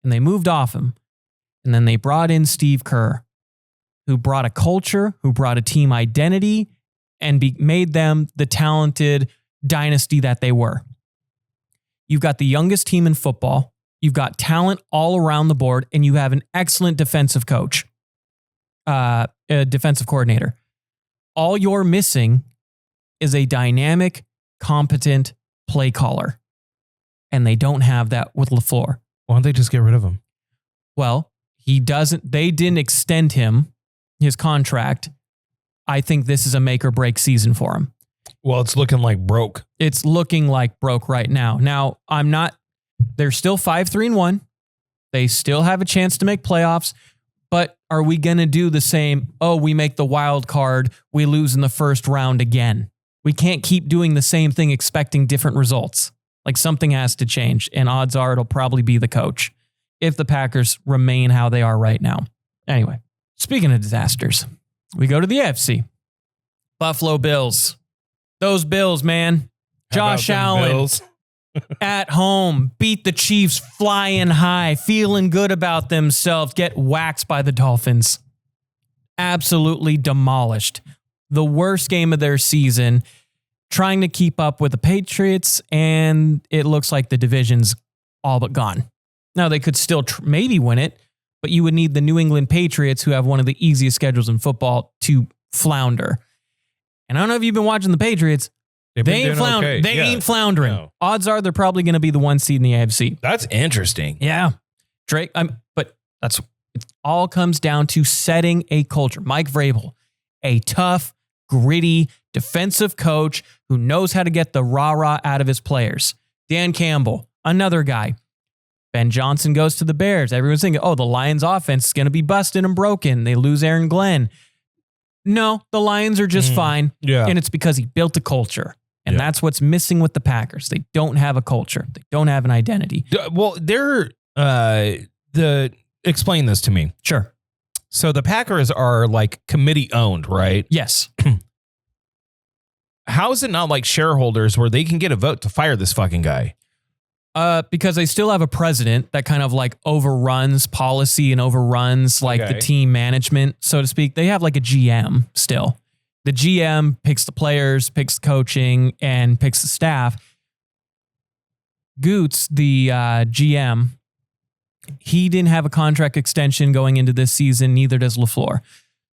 And they moved off him. And then they brought in Steve Kerr, who brought a culture, who brought a team identity, and made them the talented dynasty that they were. You've got the youngest team in football. You've got talent all around the board, and you have an excellent defensive coach, a defensive coordinator. All you're missing is a dynamic, competent play caller, and they don't have that with LaFleur. Why don't they just get rid of him? Well, he doesn't. They didn't extend his contract. I think this is a make or break season for him. Well, it's looking like broke. It's looking like broke right now. Now, they're still 5-3-1. They still have a chance to make playoffs, but are we going to do the same? Oh, we make the wild card. We lose in the first round again. We can't keep doing the same thing, expecting different results. Like something has to change, and odds are it'll probably be the coach if the Packers remain how they are right now. Anyway, speaking of disasters, we go to the AFC. Buffalo Bills. Those Bills, man. Josh Allen at home, beat the Chiefs flying high, feeling good about themselves, get waxed by the Dolphins. Absolutely demolished. The worst game of their season, trying to keep up with the Patriots, and it looks like the division's all but gone. Now, they could still maybe win it, but you would need the New England Patriots, who have one of the easiest schedules in football, to flounder. And I don't know if you've been watching the Patriots. They ain't floundering. Okay. They ain't floundering. No. Odds are they're probably going to be the 1 seed in the AFC. That's interesting. Yeah. Drake, but it all comes down to setting a culture. Mike Vrabel, a tough, gritty, defensive coach who knows how to get the rah-rah out of his players. Dan Campbell, another guy. Ben Johnson goes to the Bears. Everyone's thinking, oh, the Lions offense is going to be busted and broken. They lose Aaron Glenn. No, the Lions are just fine. Yeah. And it's because he built a culture. And that's what's missing with the Packers. They don't have a culture. They don't have an identity. Well, explain this to me. Sure. So the Packers are like committee owned, right? Yes. How is it not like shareholders where they can get a vote to fire this fucking guy? Because they still have a president that kind of like overruns policy and overruns like the team management, so to speak. They have like a GM still. The GM picks the players, picks the coaching, and picks the staff. Goots, the GM, he didn't have a contract extension going into this season, neither does LaFleur.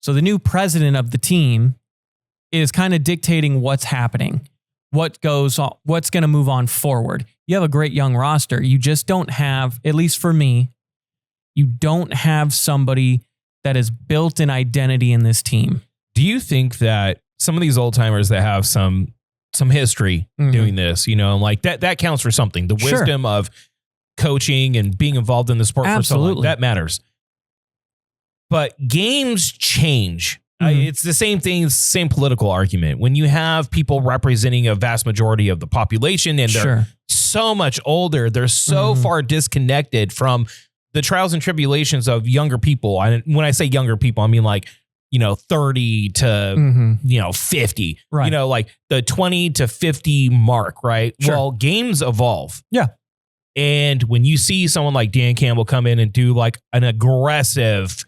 So the new president of the team is kind of dictating what's happening, what's going to move on forward. You have a great young roster. You just don't have, at least for me, you don't have somebody that has built an identity in this team. Do you think that some of these old timers that have some history doing this, like that counts for something? The wisdom of coaching and being involved in the sport for so long, that matters. But games change. It's the same thing, same political argument. When you have people representing a vast majority of the population and they're so much older, they're so far disconnected from the trials and tribulations of younger people. When I say younger people, I mean like 30 to, 50, right. Like the 20 to 50 mark, right? Sure. Well, games evolve. Yeah. And when you see someone like Dan Campbell come in and do like an aggressive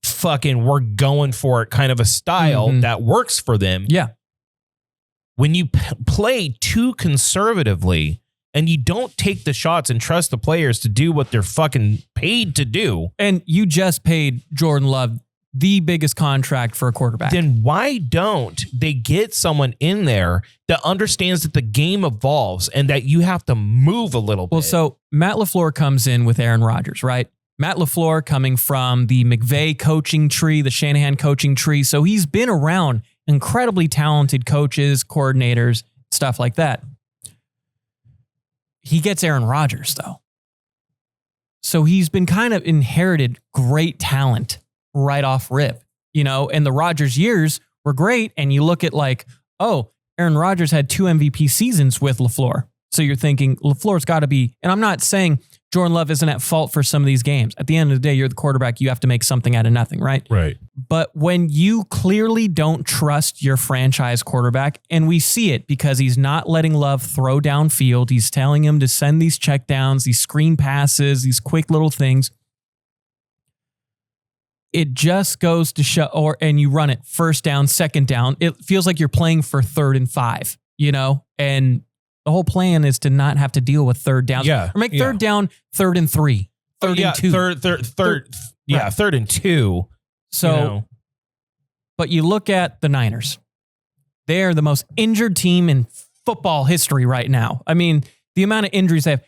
fucking we're going for it kind of a style that works for them. Yeah. When you play too conservatively and you don't take the shots and trust the players to do what they're fucking paid to do. And you just paid Jordan Love the biggest contract for a quarterback. Then why don't they get someone in there that understands that the game evolves and that you have to move a little bit? Well, so Matt LaFleur comes in with Aaron Rodgers, right? Matt LaFleur coming from the McVay coaching tree, the Shanahan coaching tree. So he's been around incredibly talented coaches, coordinators, stuff like that. He gets Aaron Rodgers, though. So he's been kind of inherited great talent right off rip, and the Rodgers years were great. And you look at Aaron Rodgers had 2 MVP seasons with LaFleur. So you're thinking LaFleur's got to be, and I'm not saying Jordan Love isn't at fault for some of these games. At the end of the day, you're the quarterback. You have to make something out of nothing, right? Right. But when you clearly don't trust your franchise quarterback, and we see it because he's not letting Love throw downfield, he's telling him to send these checkdowns, these screen passes, these quick little things. It just goes to show, and you run it first down, second down. It feels like you're playing for 3rd and 5, and the whole plan is to not have to deal with third downs. Yeah. Or make third down, 3rd and 3, 3rd and 2. Third, yeah, right. 3rd and 2. So, but you look at the Niners. They're the most injured team in football history right now. I mean, the amount of injuries they have,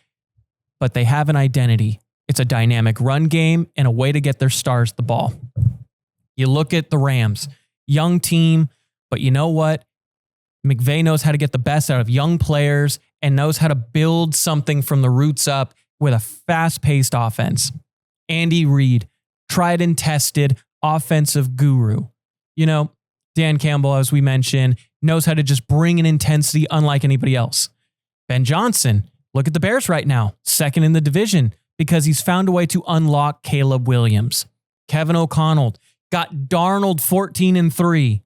but they have an identity. It's a dynamic run game and a way to get their stars the ball. You look at the Rams, young team, but you know what? McVay knows how to get the best out of young players and knows how to build something from the roots up with a fast-paced offense. Andy Reid, tried and tested offensive guru. Dan Campbell, as we mentioned, knows how to just bring an intensity unlike anybody else. Ben Johnson, look at the Bears right now, 2nd in the division, because he's found a way to unlock Caleb Williams. Kevin O'Connell got Darnold 14-3,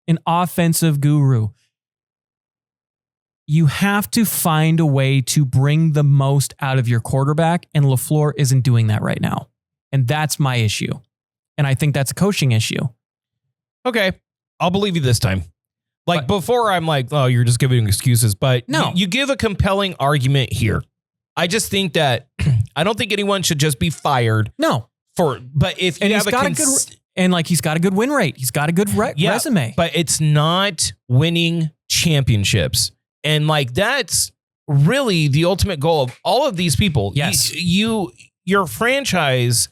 an offensive guru. You have to find a way to bring the most out of your quarterback, and LaFleur isn't doing that right now. And that's my issue. And I think that's a coaching issue. Okay, I'll believe you this time. Before I'm like, oh, you're just giving excuses. But no, you give a compelling argument here. I just think that I don't think anyone should just be fired. No. But if you have he's got a good win rate. He's got a good resume. But it's not winning championships. And that's really the ultimate goal of all of these people. Yes. Your franchise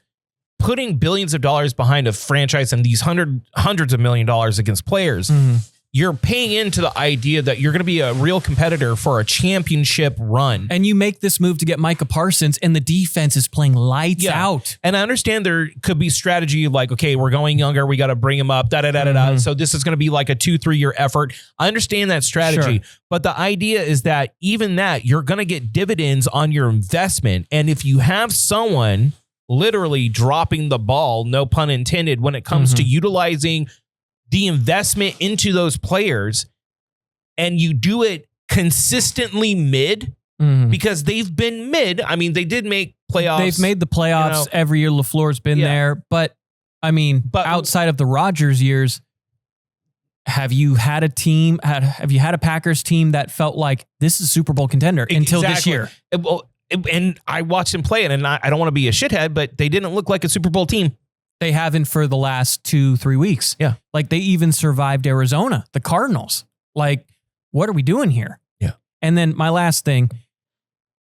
putting billions of dollars behind a franchise and these hundreds of $1 million against players. Mm-hmm. You're paying into the idea that you're going to be a real competitor for a championship run. And you make this move to get Micah Parsons, and the defense is playing lights out. And I understand there could be strategy like, okay, we're going younger. We got to bring him up. So this is going to be like a 2-3 year effort. I understand that strategy. Sure. But the idea is that even that, you're going to get dividends on your investment. And if you have someone literally dropping the ball, no pun intended, when it comes to utilizing the investment into those players, and you do it consistently mid, because they've been mid. I mean, they did make playoffs. They've made the playoffs every year. LaFleur's been there. But I mean, outside of the Rodgers years, have you had a team, have you had a Packers team that felt like this is a Super Bowl contender until this year? And I watched them play it, and I don't want to be a shithead, but they didn't look like a Super Bowl team. They haven't for the last 2-3 weeks. Yeah. They even survived Arizona, the Cardinals. What are we doing here? Yeah. And then my last thing,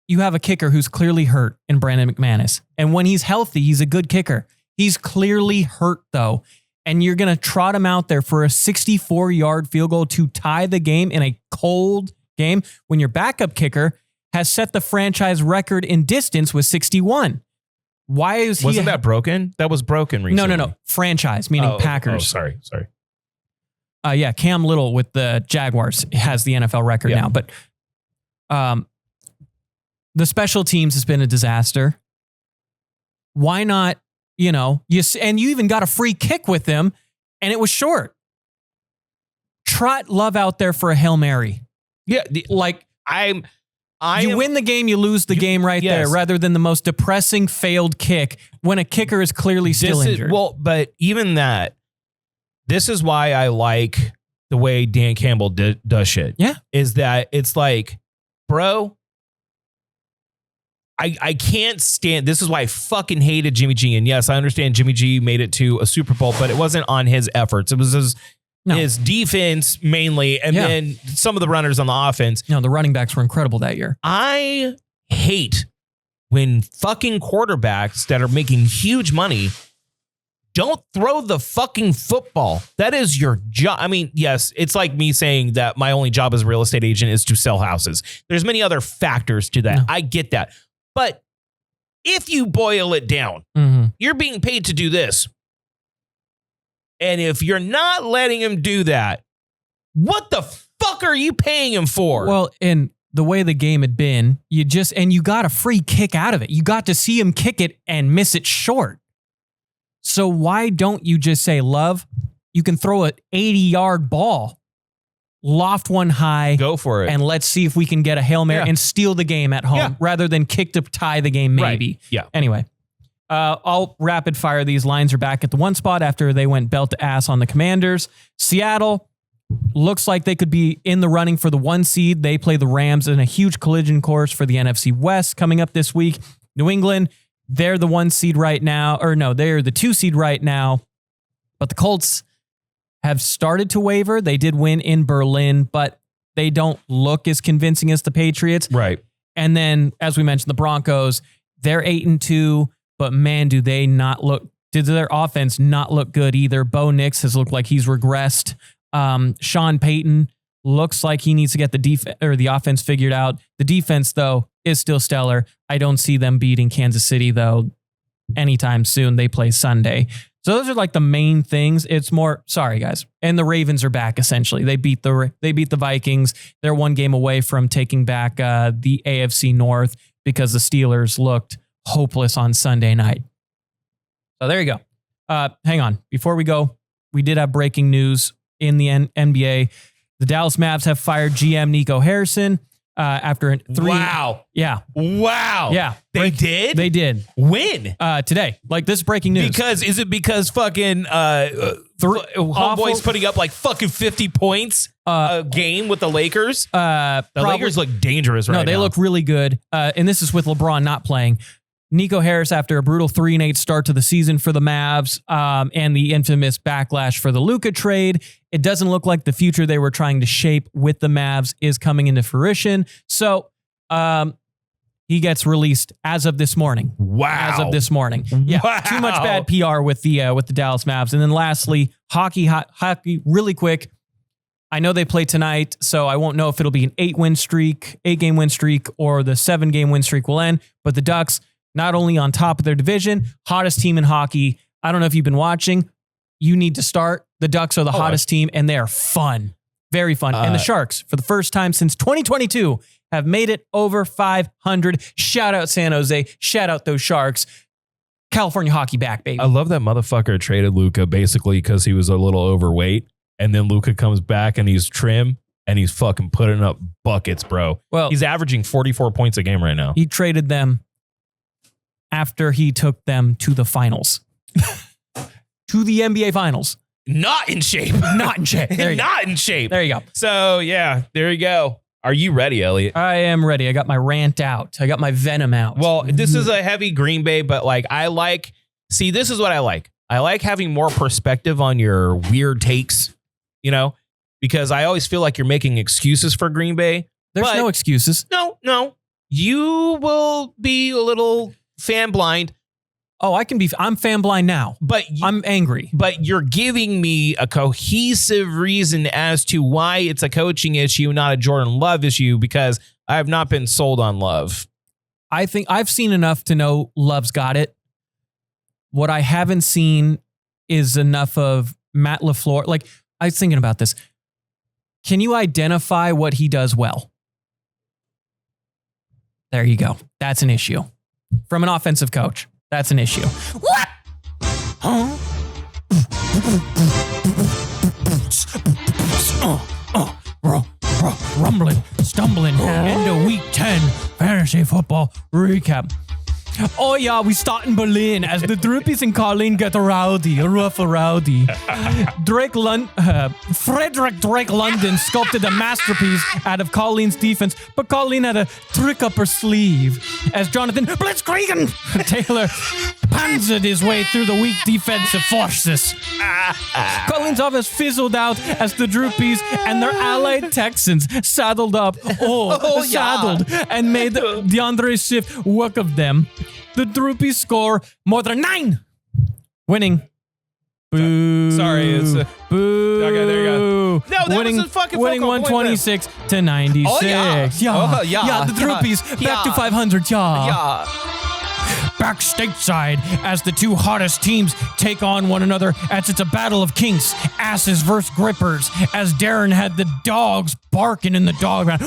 you have a kicker who's clearly hurt in Brandon McManus. And when he's healthy, he's a good kicker. He's clearly hurt, though. And you're going to trot him out there for a 64-yard field goal to tie the game in a cold game when your backup kicker has set the franchise record in distance with 61. Why is Wasn't that broken? That was broken recently. No. Franchise, meaning Packers. Sorry. Yeah, Cam Little with the Jaguars has the NFL record now. But the special teams has been a disaster. Why not, and you even got a free kick with them. And it was short. Trot Love out there for a Hail Mary. Yeah. You win the game, you lose the game right there, rather than the most depressing failed kick when a kicker is clearly still injured. But even that, this is why I like the way Dan Campbell does shit. Yeah. Is that it's like, bro, I can't stand, this is why I fucking hated Jimmy G. And yes, I understand Jimmy G made it to a Super Bowl, but it wasn't on his efforts. It was his defense mainly, and then some of the runners on the offense. No, the running backs were incredible that year. I hate when fucking quarterbacks that are making huge money don't throw the fucking football. That is your job. I mean, yes, it's like me saying that my only job as a real estate agent is to sell houses. There's many other factors to that. No. I get that. But if you boil it down, you're being paid to do this. And if you're not letting him do that, what the fuck are you paying him for? Well, and the way the game had been, you got a free kick out of it. You got to see him kick it and miss it short. So why don't you just say, Love, you can throw an 80-yard ball, loft one high. Go for it. And let's see if we can get a Hail Mary and steal the game at home rather than kick to tie the game maybe. Right. Yeah. Anyway. I'll rapid fire these. Lines are back at the one spot after they went belt to ass on the Commanders. Seattle looks like they could be in the running for the 1 seed. They play the Rams in a huge collision course for the NFC West coming up this week. New England, they're the 1 seed right now. Or no, they're the 2 seed right now. But the Colts have started to waver. They did win in Berlin, but they don't look as convincing as the Patriots. Right. And then, as we mentioned, the Broncos, they're 8-2. But man, did their offense not look good either? Bo Nix has looked like he's regressed. Sean Payton looks like he needs to get the offense figured out. The defense, though, is still stellar. I don't see them beating Kansas City, though, anytime soon. They play Sunday. So those are like the main things. It's more, sorry, guys. And the Ravens are back, essentially. They beat the Vikings. They're 1 game away from taking back the AFC North because the Steelers looked hopeless on Sunday night. So there you go. Hang on. Before we go, we did have breaking news in the NBA. The Dallas Mavs have fired GM Nico Harrison after 3. Wow. Yeah. Wow. Yeah. They did? They did. When? Today. Like, this is breaking news. Is it because fucking homeboys putting up like fucking 50 points a game with the Lakers? The Lakers look dangerous right now. No, they look really good. And this is with LeBron not playing. Nico Harris, after a brutal 3-8 start to the season for the Mavs and the infamous backlash for the Luka trade, it doesn't look like the future they were trying to shape with the Mavs is coming into fruition. So he gets released as of this morning. Wow. As of this morning. Yeah. Wow. Too much bad PR with the Dallas Mavs. And then lastly, hockey really quick. I know they play tonight, so I won't know if it'll be an 8-game win streak, or the 7-game win streak will end. But the Ducks, not only on top of their division, hottest team in hockey. I don't know if you've been watching. You need to start. The Ducks are the hottest team, and they are fun. Very fun. And the Sharks, for the first time since 2022, have made it over 500. Shout out San Jose. Shout out those Sharks. California hockey back, baby. I love that motherfucker traded Luka basically because he was a little overweight. And then Luka comes back and he's trim and he's fucking putting up buckets, bro. Well, he's averaging 44 points a game right now. He traded them after he took them to the finals. To the NBA finals. Not in shape. Not in shape. Not in shape. There you go. So, yeah, there you go. Are you ready, Elliot? I am ready. I got my rant out. I got my venom out. Well, this is a heavy Green Bay, but this is what I like. I like having more perspective on your weird takes, because I always feel like you're making excuses for Green Bay. There's no excuses. No. You will be a little fan blind. Oh, I'm fan blind now, but I'm angry. But you're giving me a cohesive reason as to why it's a coaching issue, not a Jordan Love issue, because I have not been sold on Love. I think I've seen enough to know Love's got it. What I haven't seen is enough of Matt LaFleur. Like, I was thinking about this. Can you identify what he does well? There you go. That's an issue. From an offensive coach, that's an issue. What? Huh? USA Football recap. Oh yeah, we start in Berlin as the Druppies and Colleen get rowdy. Frederick Drake London sculpted a masterpiece out of Colleen's defense, but Colleen had a trick up her sleeve as Jonathan Blitzkriegen Taylor panzered his way through the weak defensive forces. Colleen's offense fizzled out as the Druppies and their allied Texans saddled up, saddled, and made DeAndre Swift work of them. The Druppies score more than 9, winning. Boo. Sorry, it's boo. Okay, there you go. No, that was a fucking winning 126 to 96. Oh, yeah. Yeah, the Druppies back to 500. Yeah. Back stateside as the two hottest teams take on one another as it's a battle of kinks, asses versus grippers, as Darren had the dogs barking in the dog pound.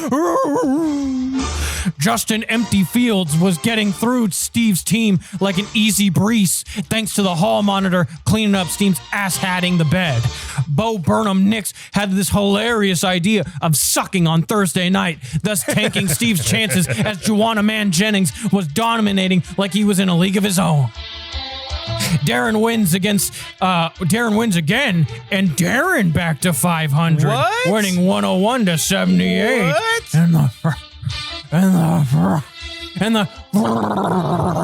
Justin Empty Fields was getting through Steve's team like an easy breeze thanks to the hall monitor cleaning up Steve's ass-hatting the bed. Bo Burnham Nix had this hilarious idea of sucking on Thursday night, thus tanking Steve's chances as Juwanna Mann Jennings was dominating like he was in a league of his own. Darren wins again, and Darren back to 500, winning 101 to 78. What? And the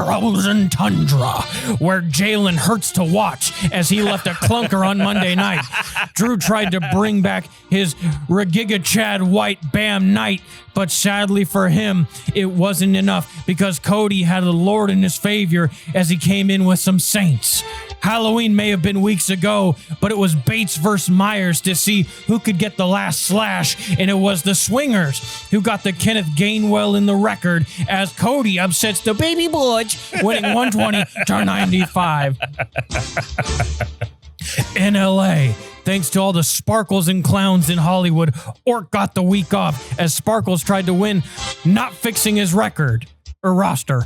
frozen tundra, where Jalen hurts to watch as he left a clunker on Monday night. Drew tried to bring back his Regiga Chad White Bam Night, but sadly for him, it wasn't enough because Cody had the Lord in his favor as he came in with some Saints. Halloween may have been weeks ago, but it was Bates versus Myers to see who could get the last slash, and it was the Swingers who got the Kenneth Gainwell in the record as Cody upsets the Baby Butch, winning 120 to 95. In LA, thanks to all the Sparkles and clowns in Hollywood, Orc got the week off as Sparkles tried to win, not fixing his record or roster.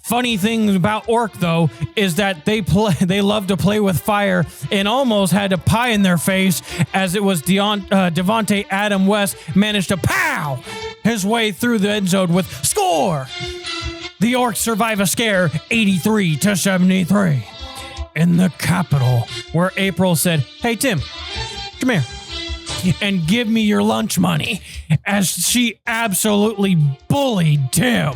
Funny thing about Orc, though, is that they love to play with fire and almost had a pie in their face as it was Devontae Adam West managed to pow his way through the end zone with score. The Orcs survive a scare 83 to 73. In the Capitol, where April said, "Hey, Tim, come here and give me your lunch money," as she absolutely bullied Tim.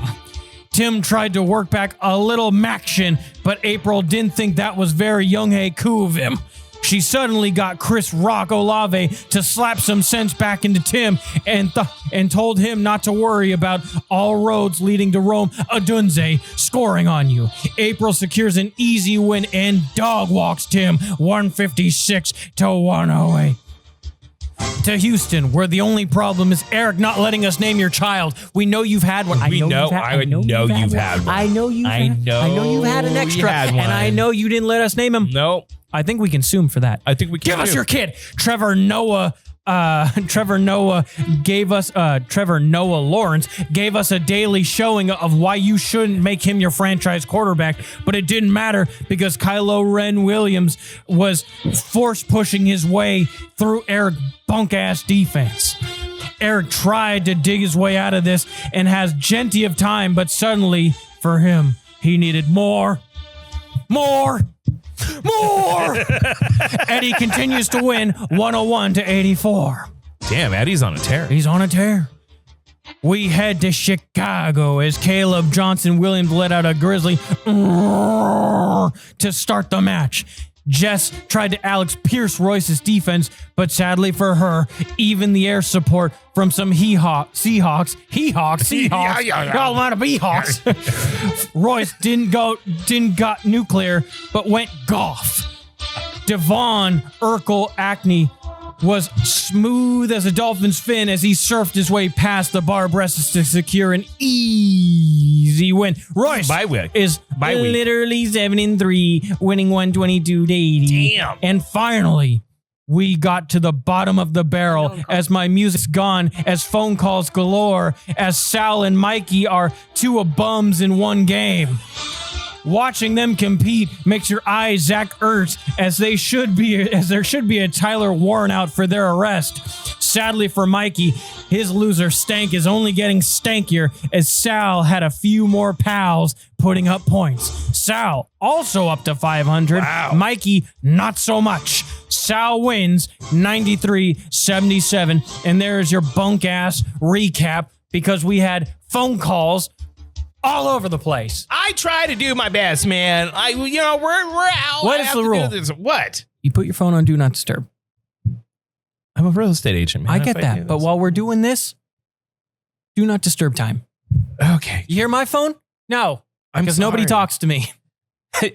Tim tried to work back a little maction, but April didn't think that was very young-hey cool of him. She suddenly got Chris Rock Olave to slap some sense back into Tim and told him not to worry about all roads leading to Rome Adunze scoring on you. April secures an easy win and dog walks Tim 156 to 108. To Houston, where the only problem is Eric not letting us name your child. We know you've had one. I know you've had one. I know you've had an extra, and I know you didn't let us name him. Nope. I think we can sue him for that. I think we can. Give us your kid. Trevor Noah Lawrence gave us a daily showing of why you shouldn't make him your franchise quarterback, but it didn't matter because Kylo Ren Williams was force pushing his way through Eric's bunk-ass defense. Eric tried to dig his way out of this and has plenty of time, but suddenly, for him, he needed more. Eddie continues to win 101 to 84. Damn, Eddie's on a tear. He's on a tear. We head to Chicago as Caleb Johnson Williams let out a grizzly to start the match. Jess tried to Alex Pierce Royce's defense, but sadly for her, even the air support from some Seahawks, a lot of Beehawks. Royce didn't got nuclear, but went golf. Devon Urkel Acne was smooth as a dolphin's fin as he surfed his way past the bar breasts to secure an easy win. Royce is literally 7-3, winning 122 to 80. Damn. And finally, we got to the bottom of the barrel as my music's gone, as phone calls galore, as Sal and Mikey are two bums in one game. Watching them compete makes your eyes Zach Ertz as there should be a Tyler Warren out for their arrest. Sadly for Mikey, his loser Stank is only getting stankier as Sal had a few more pals putting up points. Sal also up to 500. Wow. Mikey, not so much. Sal wins 93-77. And there's your bunk ass recap because we had phone calls all over the place. I try to do my best, man. We're out. What I is have the to do rule? this. What? You put your phone on Do Not Disturb. I'm a real estate agent, man. I get that. But while we're doing this, Do Not Disturb time. Okay. You hear my phone? No. Because nobody talks to me.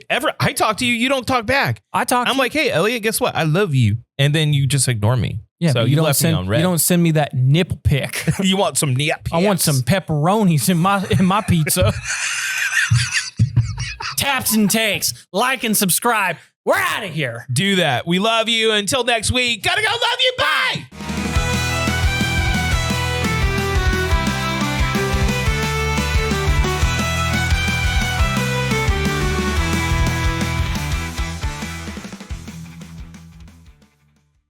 I talk to you, you don't talk back. I talk I'm like, hey, Elliot, guess what? I love you. And then you just ignore me. Yeah, so but you don't left me on red. You don't send me that nipple pic. You want some nip? I want some pepperonis in my pizza. Taps and takes. Like and subscribe. We're out of here. Do that. We love you. Until next week. Gotta go. Love you. Bye.